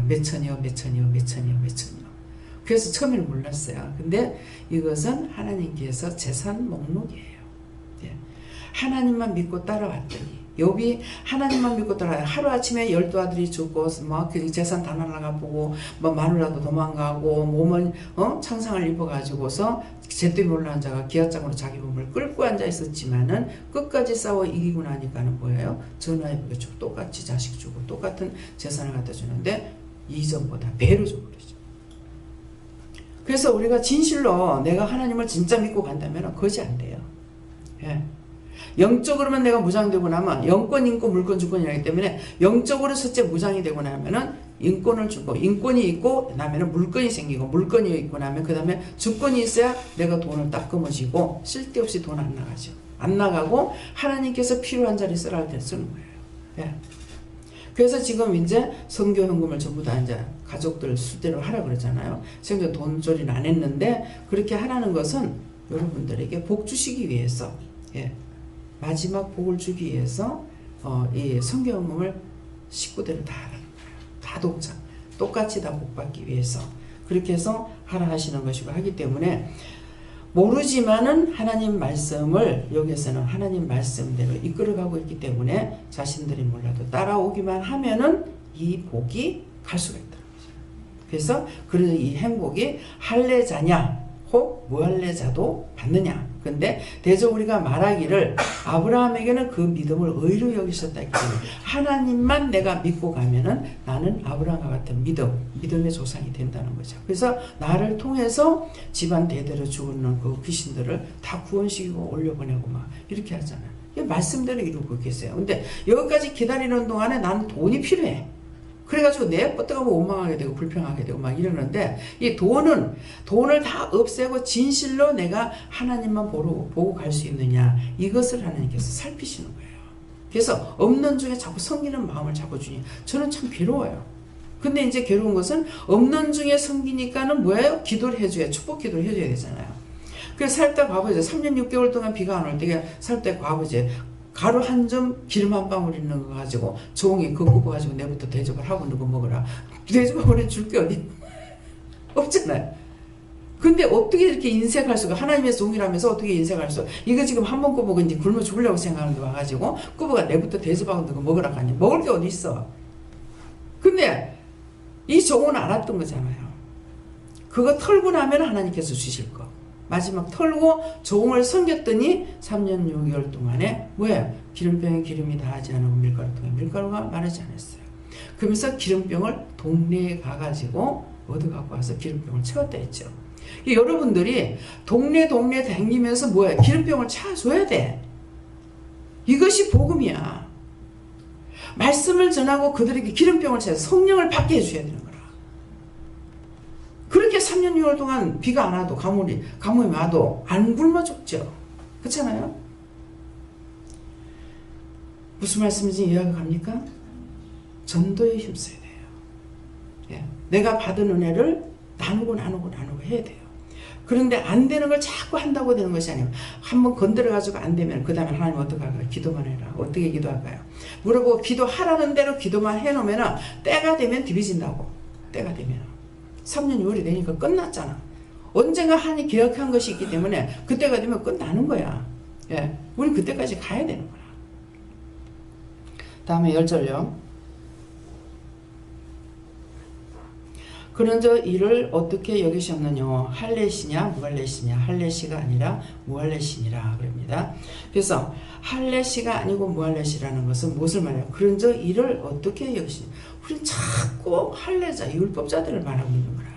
몇 천이요, 몇 천이요, 몇 천이요, 몇 천이요. 그래서 처음에는 몰랐어요. 근데 이것은 하나님께서 재산 목록이에요. 예. 하나님만 믿고 따라왔더니 욥이 하나님만 믿고 따라 하루아침에 12아들이 죽고 뭐 그 재산 다 날아가보고 뭐 마누라도 도망가고 몸은 창상을 입어가지고서 제때 몰라 앉아가 기아장으로 자기 몸을 끌고 앉아 있었지만은 끝까지 싸워 이기고 나니까는 뭐예요? 전화해보게 주고 똑같이 자식 주고 똑같은 재산을 갖다 주는데 이전보다 배로 줘버리죠. 그래서 우리가 진실로 내가 하나님을 진짜 믿고 간다면 거지 안 돼요. 예. 영적으로만 내가 무장되고 나면 영권, 인권, 물권, 주권이라기 때문에 영적으로 첫째 무장이 되고 나면은 인권을 주고 인권이 있고 나면은 물권이 생기고 물권이 있고 나면 그 다음에 주권이 있어야 내가 돈을 딱 거머쥐고 쓸데없이 돈 안 나가죠. 안 나가고 하나님께서 필요한 자리 쓰라 할 때 쓰는 거예요. 예. 그래서 지금 이제 선교 헌금을 전부 다 이제 가족들 수대로 하라 그러잖아요. 지금 돈조리는 안 했는데 그렇게 하라는 것은 여러분들에게 복 주시기 위해서 예. 마지막 복을 주기 위해서 이 선교 헌금을 식구대로 다 하라는 거예요. 다 독자. 똑같이 다 복받기 위해서 그렇게 해서 하라 하시는 것이고 하기 때문에 모르지만은 하나님 말씀을 여기서는 하나님 말씀대로 이끌어가고 있기 때문에 자신들이 몰라도 따라오기만 하면은 이 복이 갈 수가 있다는 거죠. 그래서 그런 이 행복이 할례자냐 혹 무할례자도 받느냐. 근데 대저 우리가 말하기를 아브라함에게는 그 믿음을 의로 여기셨다 했기 때문에 하나님만 내가 믿고 가면은 나는 아브라함과 같은 믿음의 조상이 된다는 거죠. 그래서 나를 통해서 집안 대대로 죽는 그 귀신들을 다 구원시키고 올려보내고 막 이렇게 하잖아요. 이 말씀대로 이루고 계세요. 근데 여기까지 기다리는 동안에 나는 돈이 필요해. 그래가지고 내 뻗어가고 원망하게 되고 불평하게 되고 막 이러는데 이 돈을 다 없애고 진실로 내가 하나님만 보고 갈 수 있느냐 이것을 하나님께서 살피시는 거예요. 그래서 없는 중에 자꾸 섬기는 마음을 자꾸 주니 저는 참 괴로워요. 근데 이제 괴로운 것은 없는 중에 섬기니까는 뭐예요? 기도를 해줘야 축복 기도를 해줘야 되잖아요. 그래서 살다 과부제 3년 6개월 동안 비가 안 올 때 살다 과부제 가루 한 점 기름 한 방울 있는 거 가지고 종이 그거 가지고 내부터 대접을 하고 누구 먹으라. 대접을 해줄 게 어디 없잖아요. 근데 어떻게 이렇게 인색할 수가 하나님의 종이라면서 어떻게 인색할 수 이거 지금 한 번 꿔보고 이제 굶어 죽으려고 생각하는데 와가지고 꿔보가 내부터 대접하고 누구 먹으라 하니 먹을 게 어디 있어. 근데 이 종은 알았던 거잖아요. 그거 털고 나면 하나님께서 주실 거. 마지막 털고 종을 섬겼더니 3년 6개월 동안에 뭐예요? 기름병에 기름이 다하지 않고 밀가루가 마르지 않았어요. 그러면서 기름병을 동네에 가가지고 얻어갖고 와서 기름병을 채웠다 했죠. 여러분들이 동네 다니면서 뭐예요? 기름병을 채워줘야 돼. 이것이 복음이야. 말씀을 전하고 그들에게 기름병을 채워서 성령을 받게 해줘야 되는 거야. 그렇게 3년 6개월 동안 비가 안 와도 가뭄이 와도 안 굶어 죽죠. 그렇잖아요? 무슨 말씀인지 이해가 갑니까? 전도에 힘써야 돼요. 예. 내가 받은 은혜를 나누고 해야 돼요. 그런데 안 되는 걸 자꾸 한다고 되는 것이 아니에요. 한번 건드려가지고 안 되면 그 다음에 하나님 어떻게 할까요? 기도만 해라. 어떻게 기도할까요? 물어보고 기도하라는 대로 기도만 해놓으면 때가 되면 뒤비진다고. 때가 되면 3년 6월이 되니까 끝났잖아. 언젠가 하나님 계획한 것이 있기 때문에 그때가 되면 끝나는 거야. 예, 우리 그때까지 가야 되는 거야. 다음에 10절요. 그런저 이를 어떻게 여기셨느냐? 할례시냐 무할례시냐? 할례시가 아니라 무할례시니라 그럽니다. 그래서 할례시가 아니고 무할례시라는 것은 무엇을 말해요? 그런저 이를 어떻게 여기시냐? 우리는 자꾸 할례자, 율법자들을 말하고 있는 거라.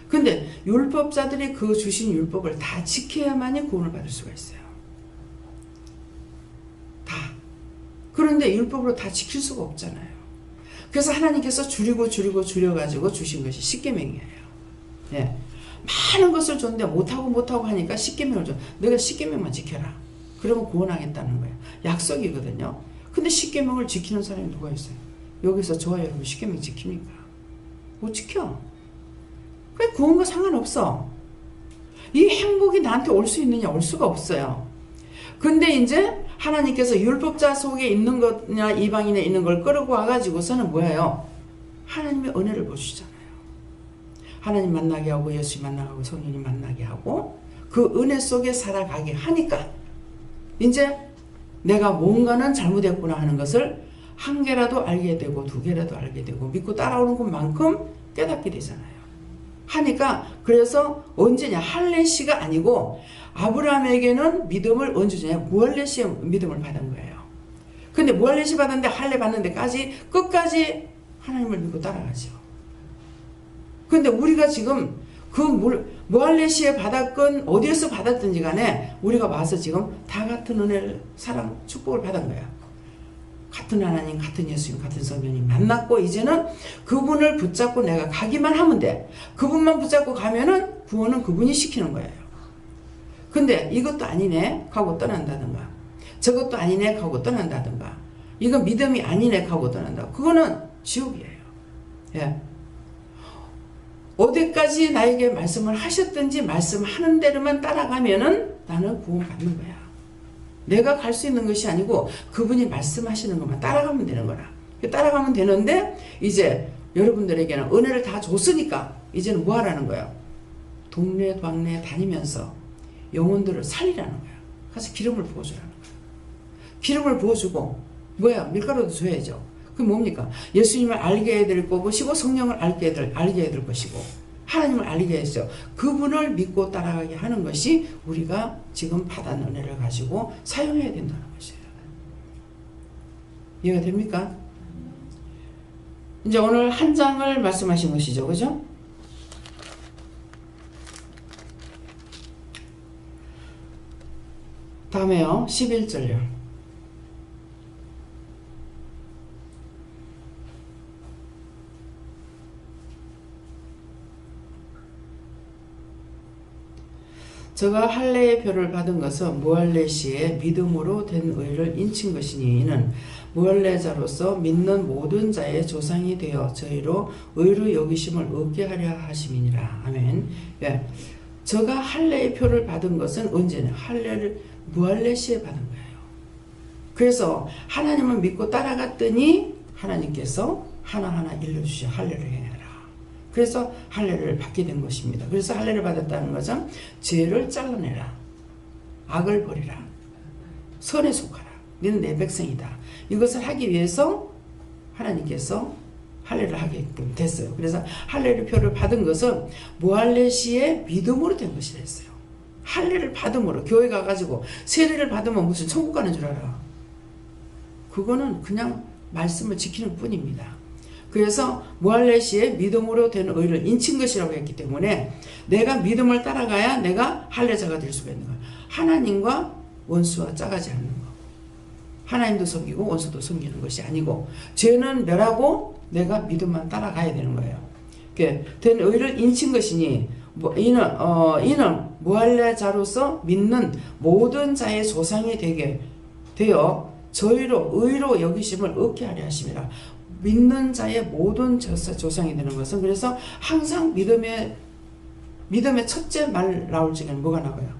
근데 율법자들이 그 주신 율법을 다 지켜야만이 구원을 받을 수가 있어요. 다. 그런데 율법으로 다 지킬 수가 없잖아요. 그래서 하나님께서 줄여가지고 주신 것이 십계명이에요. 예. 많은 것을 줬는데 못하고 하니까 십계명을 줘. 너가 십계명만 지켜라. 그러면 구원하겠다는 거예요. 약속이거든요. 근데 십계명을 지키는 사람이 누가 있어요? 여기서 저와 여러분 십계명 지킵니까? 못 지켜. 그냥 구원과 상관없어. 이 행복이 나한테 올 수 있느냐? 올 수가 없어요. 근데 이제 하나님께서 율법자 속에 있는 것이나 이방인에 있는 걸 끌고 와가지고서는 뭐예요? 하나님의 은혜를 보시잖아요. 하나님 만나게 하고 예수 만나게 하고 성령님 만나게 하고 그 은혜 속에 살아가게 하니까 이제 내가 뭔가는 잘못했구나 하는 것을 한 개라도 알게 되고 두 개라도 알게 되고 믿고 따라오는 것만큼 깨닫게 되잖아요. 하니까 그래서 언제냐? 할례시가 아니고 아브라함에게는 믿음을 언제 주냐? 무할례시의 믿음을 받은 거예요. 근데 무할례시 받았는데 할례 받는데까지 끝까지 하나님을 믿고 따라가죠. 근데 우리가 지금 그 무할례시에 받았건 어디에서 받았든지 간에 우리가 와서 지금 다 같은 은혜를 사랑 축복을 받은 거야. 같은 하나님, 같은 예수님, 같은 성령님 만났고 이제는 그분을 붙잡고 내가 가기만 하면 돼. 그분만 붙잡고 가면은 구원은 그분이 시키는 거예요. 근데 이것도 아니네 하고 떠난다든가 저것도 아니네 하고 떠난다든가 이건 믿음이 아니네 하고 떠난다. 그거는 지옥이에요. 예. 어디까지 나에게 말씀을 하셨든지 말씀하는 대로만 따라가면은 나는 구원받는 거야. 내가 갈 수 있는 것이 아니고 그분이 말씀하시는 것만 따라가면 되는 거라. 따라가면 되는데 이제 여러분들에게는 은혜를 다 줬으니까 이제는 뭐 하라는 거예요? 동네 방네 다니면서 영혼들을 살리라는 거야. 가서 기름을 부어주라는 거야. 기름을 부어주고 뭐야? 밀가루도 줘야죠. 그게 뭡니까? 예수님을 알게 해야 될 것이고 성령을 알게 해야 될 것이고 하나님을 알게 해서 그분을 믿고 따라가게 하는 것이 우리가 지금 받은 은혜를 가지고 사용해야 된다는 것이에요. 이해가 됩니까? 이제 오늘 한 장을 말씀하신 것이죠. 그죠? 다음에요. 11절요. 저가 할례의 표를 받은 것은 무할례시에 믿음으로 된 의를 인친 것이니 이는 무할례자로서 믿는 모든 자의 조상이 되어 저희로 의로 여기심을 얻게 하려 하심이니라. 아멘. 예. 저가 할례의 표를 받은 것은 언제냐? 무할례시에 받은 거예요. 그래서 하나님을 믿고 따라갔더니 하나님께서 하나하나 일러주셔 할례를 행해라. 그래서 할례를 받게 된 것입니다. 그래서 할례를 받았다는 것은 죄를 잘라내라. 악을 버리라. 선에 속하라. 너는 내 백성이다. 이것을 하기 위해서 하나님께서 할례를 하게 됐어요. 그래서 할례의 표를 받은 것은 무할례시의 믿음으로 된 것이라 했어요. 할례를 받음으로 교회 가가지고 세례를 받으면 무슨 천국 가는 줄 알아. 그거는 그냥 말씀을 지키는 뿐입니다. 그래서 무할례시에 믿음으로 된 의를 인친 것이라고 했기 때문에 내가 믿음을 따라가야 내가 할례자가 될 수가 있는 거야. 하나님과 원수와 짜가지 않는 거. 하나님도 섬기고 원수도 섬기는 것이 아니고 죄는 멸하고 내가 믿음만 따라가야 되는 거예요. 된 의를 인친 것이니 이는 무할례자로서 믿는 모든 자의 조상이 되게 되어 저희로 의로 여기심을 얻게 하려 하심이라. 믿는 자의 모든 조상이 되는 것은 그래서 항상 믿음의 믿음의 첫째 말 나올 적에는 뭐가 나와요?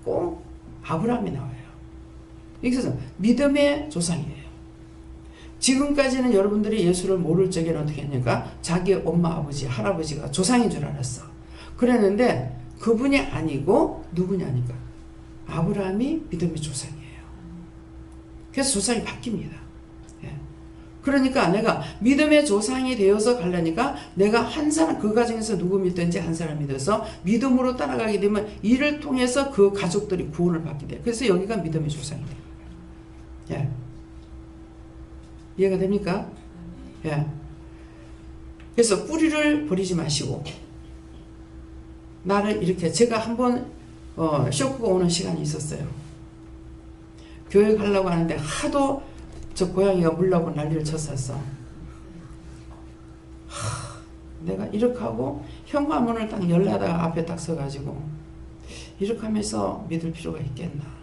꼭 아브라함이 나와요. 여기서 믿음의 조상이에요. 지금까지는 여러분들이 예수를 모를 적에는 어떻게 했냐니까 자기 엄마, 아버지, 할아버지가 조상인 줄 알았어. 그랬는데 그분이 아니고 누구냐니까 아브라함이 믿음의 조상이에요. 그래서 조상이 바뀝니다. 예. 그러니까 내가 믿음의 조상이 되어서 가려니까 내가 한 사람, 그 가정에서 누구 믿든지 한 사람 믿어서 믿음으로 따라가게 되면 이를 통해서 그 가족들이 구원을 받게 돼요. 그래서 여기가 믿음의 조상이 돼요. 예. 이해가 됩니까? 예. 그래서 뿌리를 버리지 마시고 나를 이렇게 제가 한번 쇼크가 오는 시간이 있었어요. 교회 가려고 하는데 하도 저 고양이가 물라고 난리를 쳤었어. 내가 이렇게 하고 현관문을 딱 열려다가 앞에 딱 서가지고 이렇게 하면서 믿을 필요가 있겠나.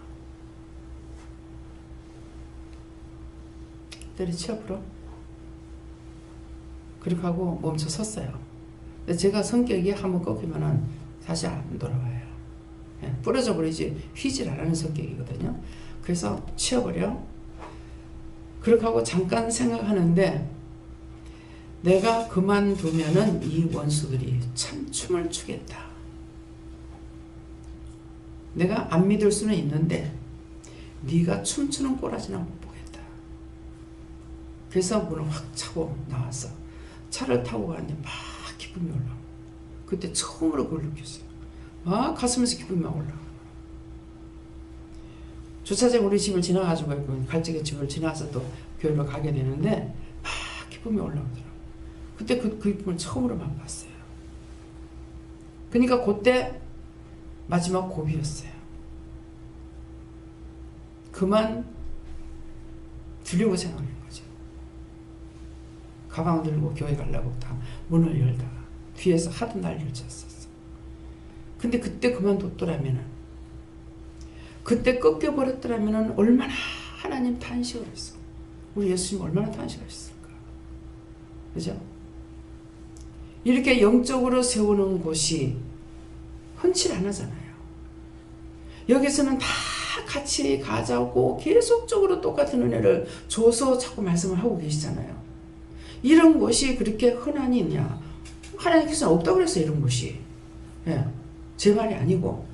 때려치워 불어. 그렇게 하고 멈춰 섰어요. 근데 제가 성격이 한번 꺾이면은 다시 안 돌아와요. 예, 부러져 버리지 휘질 안 하는 성격이거든요. 그래서 치워버려. 그렇게 하고 잠깐 생각하는데 내가 그만두면은 이 원수들이 참 춤을 추겠다. 내가 안 믿을 수는 있는데 네가 춤추는 꼬라지는 못 보겠다. 그래서 문을 확 차고 나왔어. 차를 타고 가는데 막 기쁨이 올라와. 그때 처음으로 그걸 느꼈어요. 막 가슴에서 기쁨이 막 올라와. 주차장 우리 집을 지나가지고 갈증의 집을 지나서 또 교회로 가게 되는데 막 기쁨이 올라오더라고요. 그때 그 기쁨을 처음으로 맛봤어요. 그러니까 그때 마지막 고비였어요. 그만 두려고 생각하는 거죠. 가방 들고 교회 가려고 다 문을 열다가 뒤에서 하도 난리를 쳤었어. 근데 그때 그만뒀더라면은, 그때 꺾여버렸더라면은 얼마나 하나님 탄식을 했어. 우리 예수님 얼마나 탄식하셨을까. 그죠? 이렇게 영적으로 세우는 곳이 흔치 않으잖아요. 여기서는 다 같이 가자고 계속적으로 똑같은 은혜를 줘서 자꾸 말씀을 하고 계시잖아요. 이런 곳이 그렇게 흔한이 있냐? 하나님께서는 없다고 그랬어요. 이런 곳이. 예, 제 말이 아니고.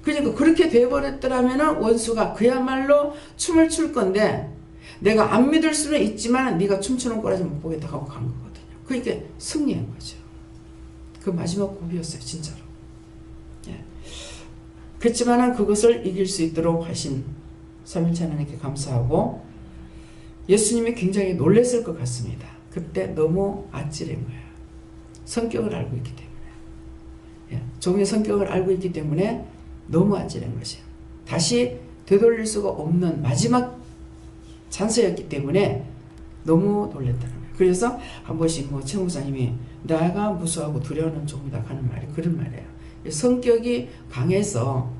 그러니까 그렇게 돼버렸더라면 원수가 그야말로 춤을 출 건데, 내가 안 믿을 수는 있지만 네가 춤추는 거라지 못 보겠다 하고 간 거거든요. 그러니까 승리한 거죠. 그 마지막 고비였어요. 진짜로. 예. 그렇지만 그것을 이길 수 있도록 하신 삼위일체 하나님께 감사하고, 예수님이 굉장히 놀랐을 것 같습니다. 그때 너무 아찔한 거예요. 성격을 알고 있기 때문에. 예. 종의 성격을 알고 있기 때문에 너무 아찔한 것이에요. 다시 되돌릴 수가 없는 마지막 찬스였기 때문에 너무 놀랬다는 거예요. 그래서 한 번씩 최 목사님이 내가 무수하고 두려워하는 종이다 하는 말이 그런 말이에요. 성격이 강해서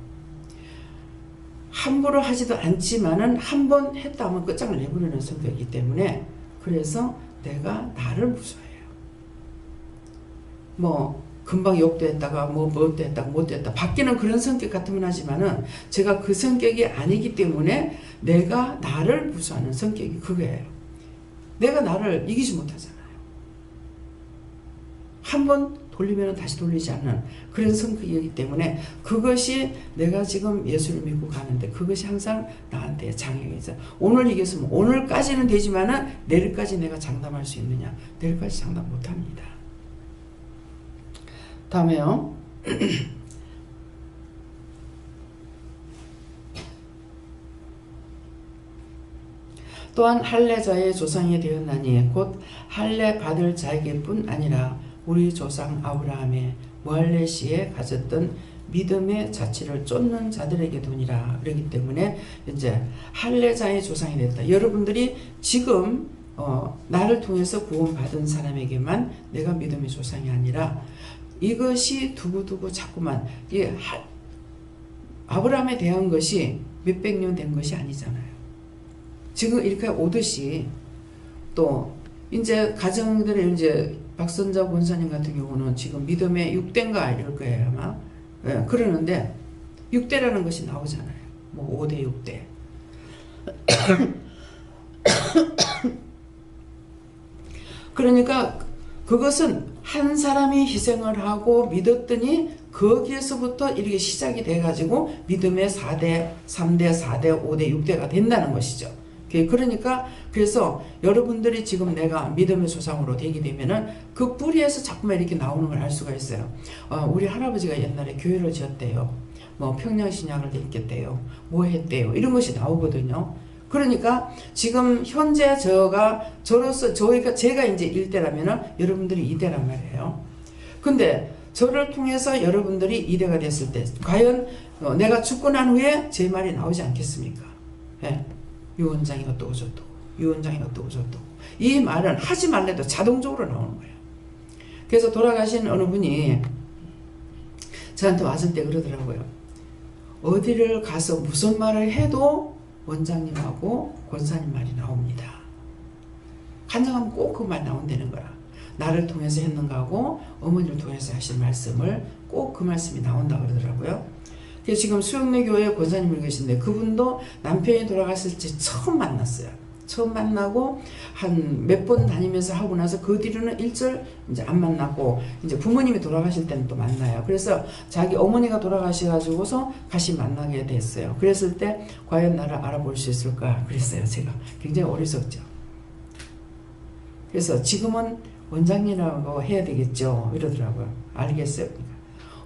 함부로 하지도 않지만은 한 번 했다 하면 끝장을 내버리는 성격이기 때문에, 그래서 내가 나를 무서워해요. 금방 욕도 했다가 뭣도 했다가 못도 했다 바뀌는 그런 성격 같으면 하지만은 제가 그 성격이 아니기 때문에 내가 나를 무서워하는 성격이 그거예요. 내가 나를 이기지 못하잖아요. 한번 돌리면 다시 돌리지 않는 그런 성격이기 때문에, 그것이 내가 지금 예수를 믿고 가는데 그것이 항상 나한테 장애가 있어요. 오늘 이겼으면 오늘까지는 되지만은 내일까지 내가 장담할 수 있느냐? 내일까지 장담 못합니다. 다음에요. 또한 할례자의 조상이 되었나니 곧 할례 받을 자에게뿐 아니라 우리 조상 아브라함의 무할례 시에 가졌던 믿음의 자취를 쫓는 자들에게도니라. 그렇기 때문에 이제 할례자의 조상이 됐다. 여러분들이 지금 나를 통해서 구원받은 사람에게만 내가 믿음의 조상이 아니라, 이것이 두고두고 자꾸만 아브라함에 대한 것이 몇백 년 된 것이 아니잖아요. 지금 이렇게 오듯이 또 이제 가정들의 이제 박선자 권사님 같은 경우는 지금 믿음의 6대인가 이럴 거예요 아마. 예, 그러는데 6대라는 것이 나오잖아요. 뭐 5대 6대. 그러니까 그것은 한 사람이 희생을 하고 믿었더니 거기에서부터 이렇게 시작이 돼가지고 믿음의 4대, 3대, 4대, 5대, 6대가 된다는 것이죠. 그러니까 그래서 여러분들이 지금 내가 믿음의 조상으로 되게 되면은 그 뿌리에서 자꾸만 이렇게 나오는 걸 알 수가 있어요. 우리 할아버지가 옛날에 교회를 지었대요. 뭐 평양신약을 했겠대요. 뭐 했대요. 이런 것이 나오거든요. 그러니까 지금 현재 저로서 제가 이제 1대라면은 여러분들이 2대란 말이에요. 근데 저를 통해서 여러분들이 2대가 됐을 때 과연 내가 죽고 난 후에 제 말이 나오지 않겠습니까? 예. 유원장이 어떠고 저떠고 유원장이 어떠고 저떠고 이 말은 하지 말래도 자동적으로 나오는 거예요. 그래서 돌아가신 어느 분이 저한테 왔을 때 그러더라고요. 어디를 가서 무슨 말을 해도 원장님하고 권사님 말이 나옵니다. 간증하면 꼭 그 말 나온다는 거라. 나를 통해서 했는가 하고 어머니를 통해서 하신 말씀을 꼭 그 말씀이 나온다 그러더라고요. 그래서 지금 수영내 교회 권사님을 계신데 그분도 남편이 돌아갔을 때 처음 만났어요. 처음 만나고 한 몇 번 다니면서 하고 나서 그 뒤로는 일절 이제 안 만났고 이제 부모님이 돌아가실 때는 또 만나요. 그래서 자기 어머니가 돌아가셔가지고서 다시 만나게 됐어요. 그랬을 때 과연 나를 알아볼 수 있을까 그랬어요. 제가 굉장히 어리석죠. 그래서 지금은 원장님이라고 해야 되겠죠 이러더라고요. 알겠어요.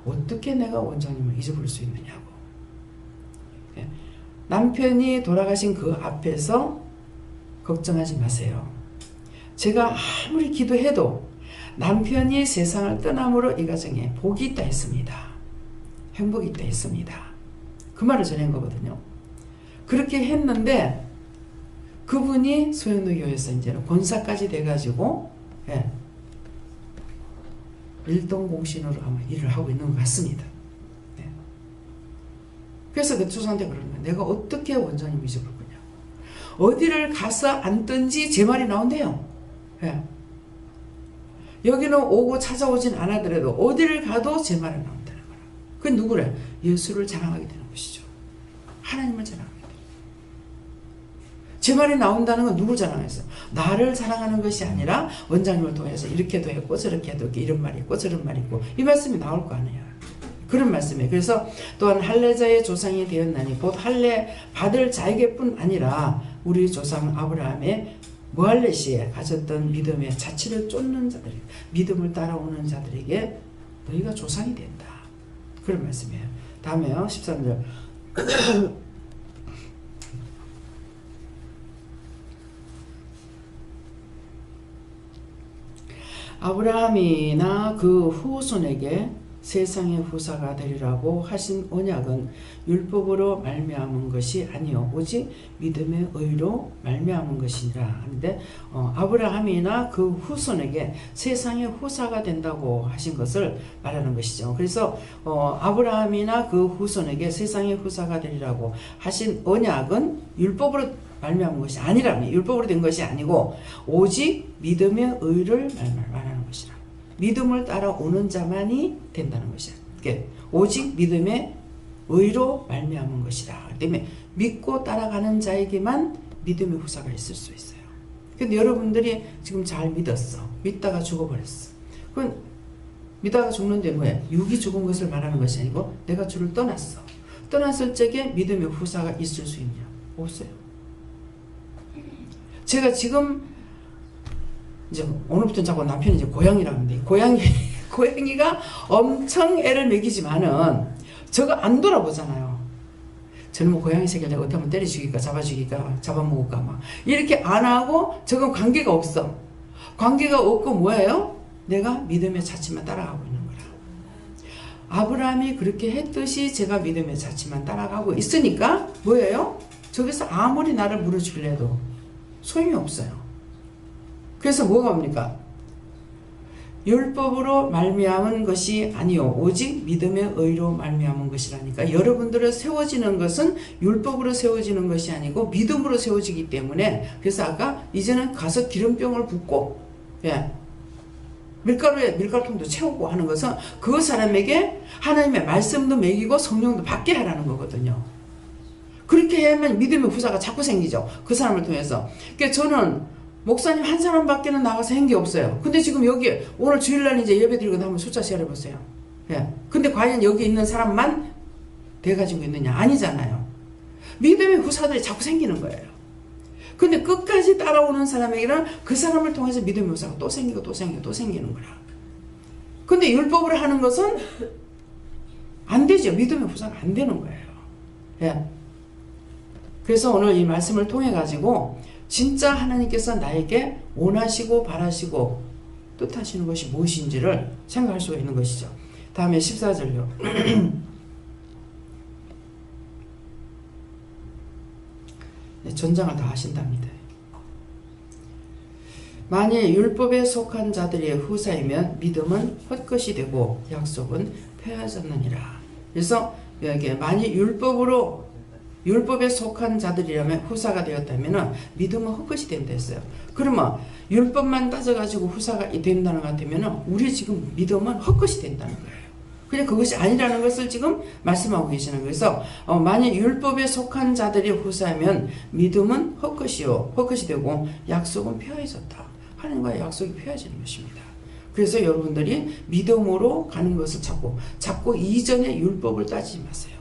어떻게 내가 원장님을 잊어버릴 수 있느냐고. 남편이 돌아가신 그 앞에서 걱정하지 마세요. 제가 아무리 기도해도 남편이 세상을 떠남으로 이 가정에 복이 있다 했습니다. 행복이 있다 했습니다. 그 말을 전한 거거든요. 그렇게 했는데 그분이 소현노교에서 이제는 권사까지 돼가지고 일동공신으로 아마 일을 하고 있는 것 같습니다. 네. 그래서 그 조상한테 그러는 거예요. 내가 어떻게 원장님 잊어볼 거냐. 어디를 가서 앉든지 제 말이 나온대요. 네. 여기는 오고 찾아오진 않아더라도 어디를 가도 제 말이 나온다는 거라. 그건 누구래? 예수를 자랑하게 되는 것이죠. 하나님을 자랑하게 되는 거예요. 제 말이 나온다는 건 누구 자랑해서? 나를 자랑하는 것이 아니라 원장님을 통해서 이렇게도 했고 저렇게도 했고 이런 말이 있고 저런 말이 있고 이 말씀이 나올 거 아니에요. 그런 말씀이에요. 그래서 또한 할례자의 조상이 되었나니 곧 할례 받을 자에게뿐 아니라 우리 조상 아브라함의 무할례시에 가졌던 믿음의 자취를 쫓는 자들, 믿음을 따라오는 자들에게 너희가 조상이 된다. 그런 말씀이에요. 다음에요. 13절. 아브라함이나 그 후손에게 세상의 후사가 되리라고 하신 언약은 율법으로 말미암은 것이 아니요 오직 믿음의 의로 말미암은 것이니라 하는데 아브라함이나 그 후손에게 세상의 후사가 된다고 하신 것을 말하는 것이죠. 그래서 아브라함이나 그 후손에게 세상의 후사가 되리라고 하신 언약은 율법으로 말미암은 것이 아니라며 율법으로 된 것이 아니고 오직 믿음의 의를 말하는 것이라. 믿음을 따라오는 자만이 된다는 것이야. 오직 믿음의 의로 말미암은 것이라. 그렇기 때문에 믿고 따라가는 자에게만 믿음의 후사가 있을 수 있어요. 근데 여러분들이 지금 잘 믿었어. 믿다가 죽어버렸어. 그건 믿다가 죽는데 뭐야? 육이 죽은 것을 말하는 것이 아니고 내가 주를 떠났어. 떠났을 적에 믿음의 후사가 있을 수 있냐? 없어요. 제가 지금 이제 오늘부터 자꾸 남편이 이제 고양이라고 하는데 고양이가 엄청 애를 먹이지만은 저거 안 돌아보잖아요. 저는 뭐 고양이 새끼를 내가 어떻게 하면 때려 죽일까 잡아 죽일까 잡아먹을까 막 이렇게 안 하고 저건 관계가 없어. 관계가 없고 뭐예요? 내가 믿음의 자취만 따라가고 있는 거라. 아브라함이 그렇게 했듯이 제가 믿음의 자취만 따라가고 있으니까 뭐예요? 저기서 아무리 나를 물어주길래도 소용이 없어요. 그래서 뭐가 옵니까? 율법으로 말미암은 것이 아니요 오직 믿음의 의로 말미암은 것이라니까. 여러분들을 세워지는 것은 율법으로 세워지는 것이 아니고 믿음으로 세워지기 때문에 그래서 아까 이제는 가서 기름병을 붓고 밀가루통도 채우고 하는 것은 그 사람에게 하나님의 말씀도 먹이고 성령도 받게 하라는 거거든요. 그렇게 해야만 믿음의 후사가 자꾸 생기죠. 그 사람을 통해서. 그러니까 저는 목사님 한 사람밖에는 나가서 한 게 없어요. 근데 지금 여기 오늘 주일날 이제 예배 드리고 한번 숫자 세어보세요. 예. 근데 과연 여기 있는 사람만 돼가지고 있느냐? 아니잖아요. 믿음의 후사들이 자꾸 생기는 거예요. 근데 끝까지 따라오는 사람에게는 그 사람을 통해서 믿음의 후사가 또 생기고 또 생기고 또 생기는 거라. 근데 율법으로 하는 것은 안 되죠. 믿음의 후사가 안 되는 거예요. 예. 그래서 오늘 이 말씀을 통해 가지고 진짜 하나님께서 나에게 원하시고 바라시고 뜻하시는 것이 무엇인지를 생각할 수가 있는 것이죠. 다음에 14절요. 전장을 다 하신답니다. 만일 율법에 속한 자들의 후사이면 믿음은 헛것이 되고 약속은 폐하졌느니라. 그래서 여기 만일 율법에 속한 자들이라면 후사가 되었다면 믿음은 헛것이 된다 했어요. 그러면 율법만 따져가지고 후사가 된다는 것 같으면 우리 지금 믿음은 헛것이 된다는 거예요. 그냥 그것이 아니라는 것을 지금 말씀하고 계시는 거예요. 그래서 만약 율법에 속한 자들이 후사하면 믿음은 헛것이 되고 약속은 폐허해졌다. 하나님과의 약속이 폐허해지는 것입니다. 그래서 여러분들이 믿음으로 가는 것을 자꾸 이전의 율법을 따지지 마세요.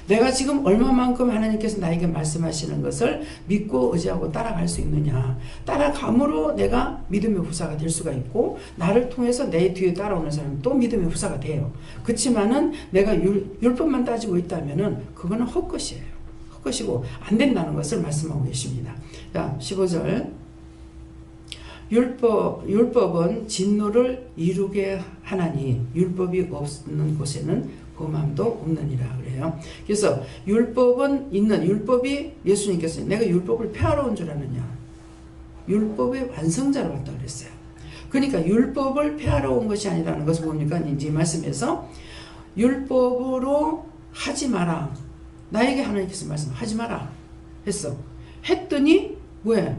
내가 지금 얼마만큼 하나님께서 나에게 말씀하시는 것을 믿고 의지하고 따라갈 수 있느냐. 따라감으로 내가 믿음의 후사가 될 수가 있고 나를 통해서 내 뒤에 따라오는 사람이 또 믿음의 후사가 돼요. 그렇지만은 내가 율법만 따지고 있다면은 그거는 헛것이에요. 헛것이고 안 된다는 것을 말씀하고 계십니다. 자, 15절. 율법은 진노를 이루게 하나니 율법이 없는 곳에는 범함도 없느니라 그래요. 그래서 율법이 예수님께서 내가 율법을 폐하러 온 줄 아느냐. 율법의 완성자로 왔다 그랬어요. 그러니까 율법을 폐하러 온 것이 아니라는 것을 뭡니까? 이제 이 말씀에서 율법으로 하지 마라. 나에게 하나님께서 말씀하지 마라 했어. 했더니 왜?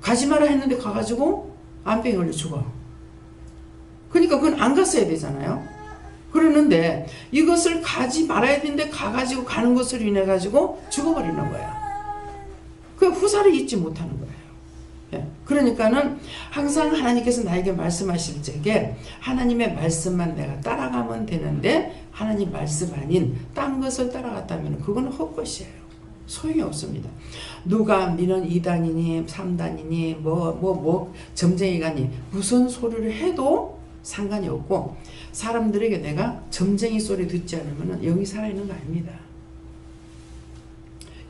가지 마라 했는데 가가지고 암병에 걸려 죽어. 그러니까 그건 안 갔어야 되잖아요. 그러는데 이것을 가지 말아야 되는데 가가지고 가는 것으로 인해 가지고 죽어버리는 거야. 그 후사를 잊지 못하는 거예요. 예. 그러니까는 항상 하나님께서 나에게 말씀하실 적에 하나님의 말씀만 내가 따라가면 되는데 하나님 말씀 아닌 딴 것을 따라갔다면 그건 헛것이에요. 소용이 없습니다. 누가 니는 2단이니 3단이니 점쟁이가니 무슨 소리를 해도 상관이 없고 사람들에게 내가 점쟁이 소리 듣지 않으면 영이 살아있는 거 아닙니다.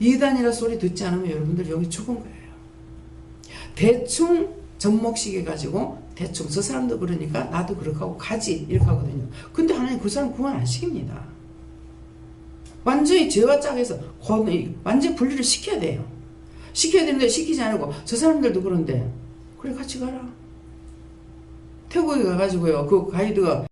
2단이라 소리 듣지 않으면 여러분들 영이 죽은 거예요. 대충 접목시켜 가지고 대충 저 사람도 그러니까 나도 그렇게 하고 가지 이렇게 하거든요. 근데 하나님 그 사람 구원 안 시킵니다. 완전히 죄와 짝에서 완전히 분리를 시켜야 돼요. 시켜야 되는데 시키지 않고 저 사람들도 그런데 그래 같이 가라. 태국에 가가지고요. 그 가이드가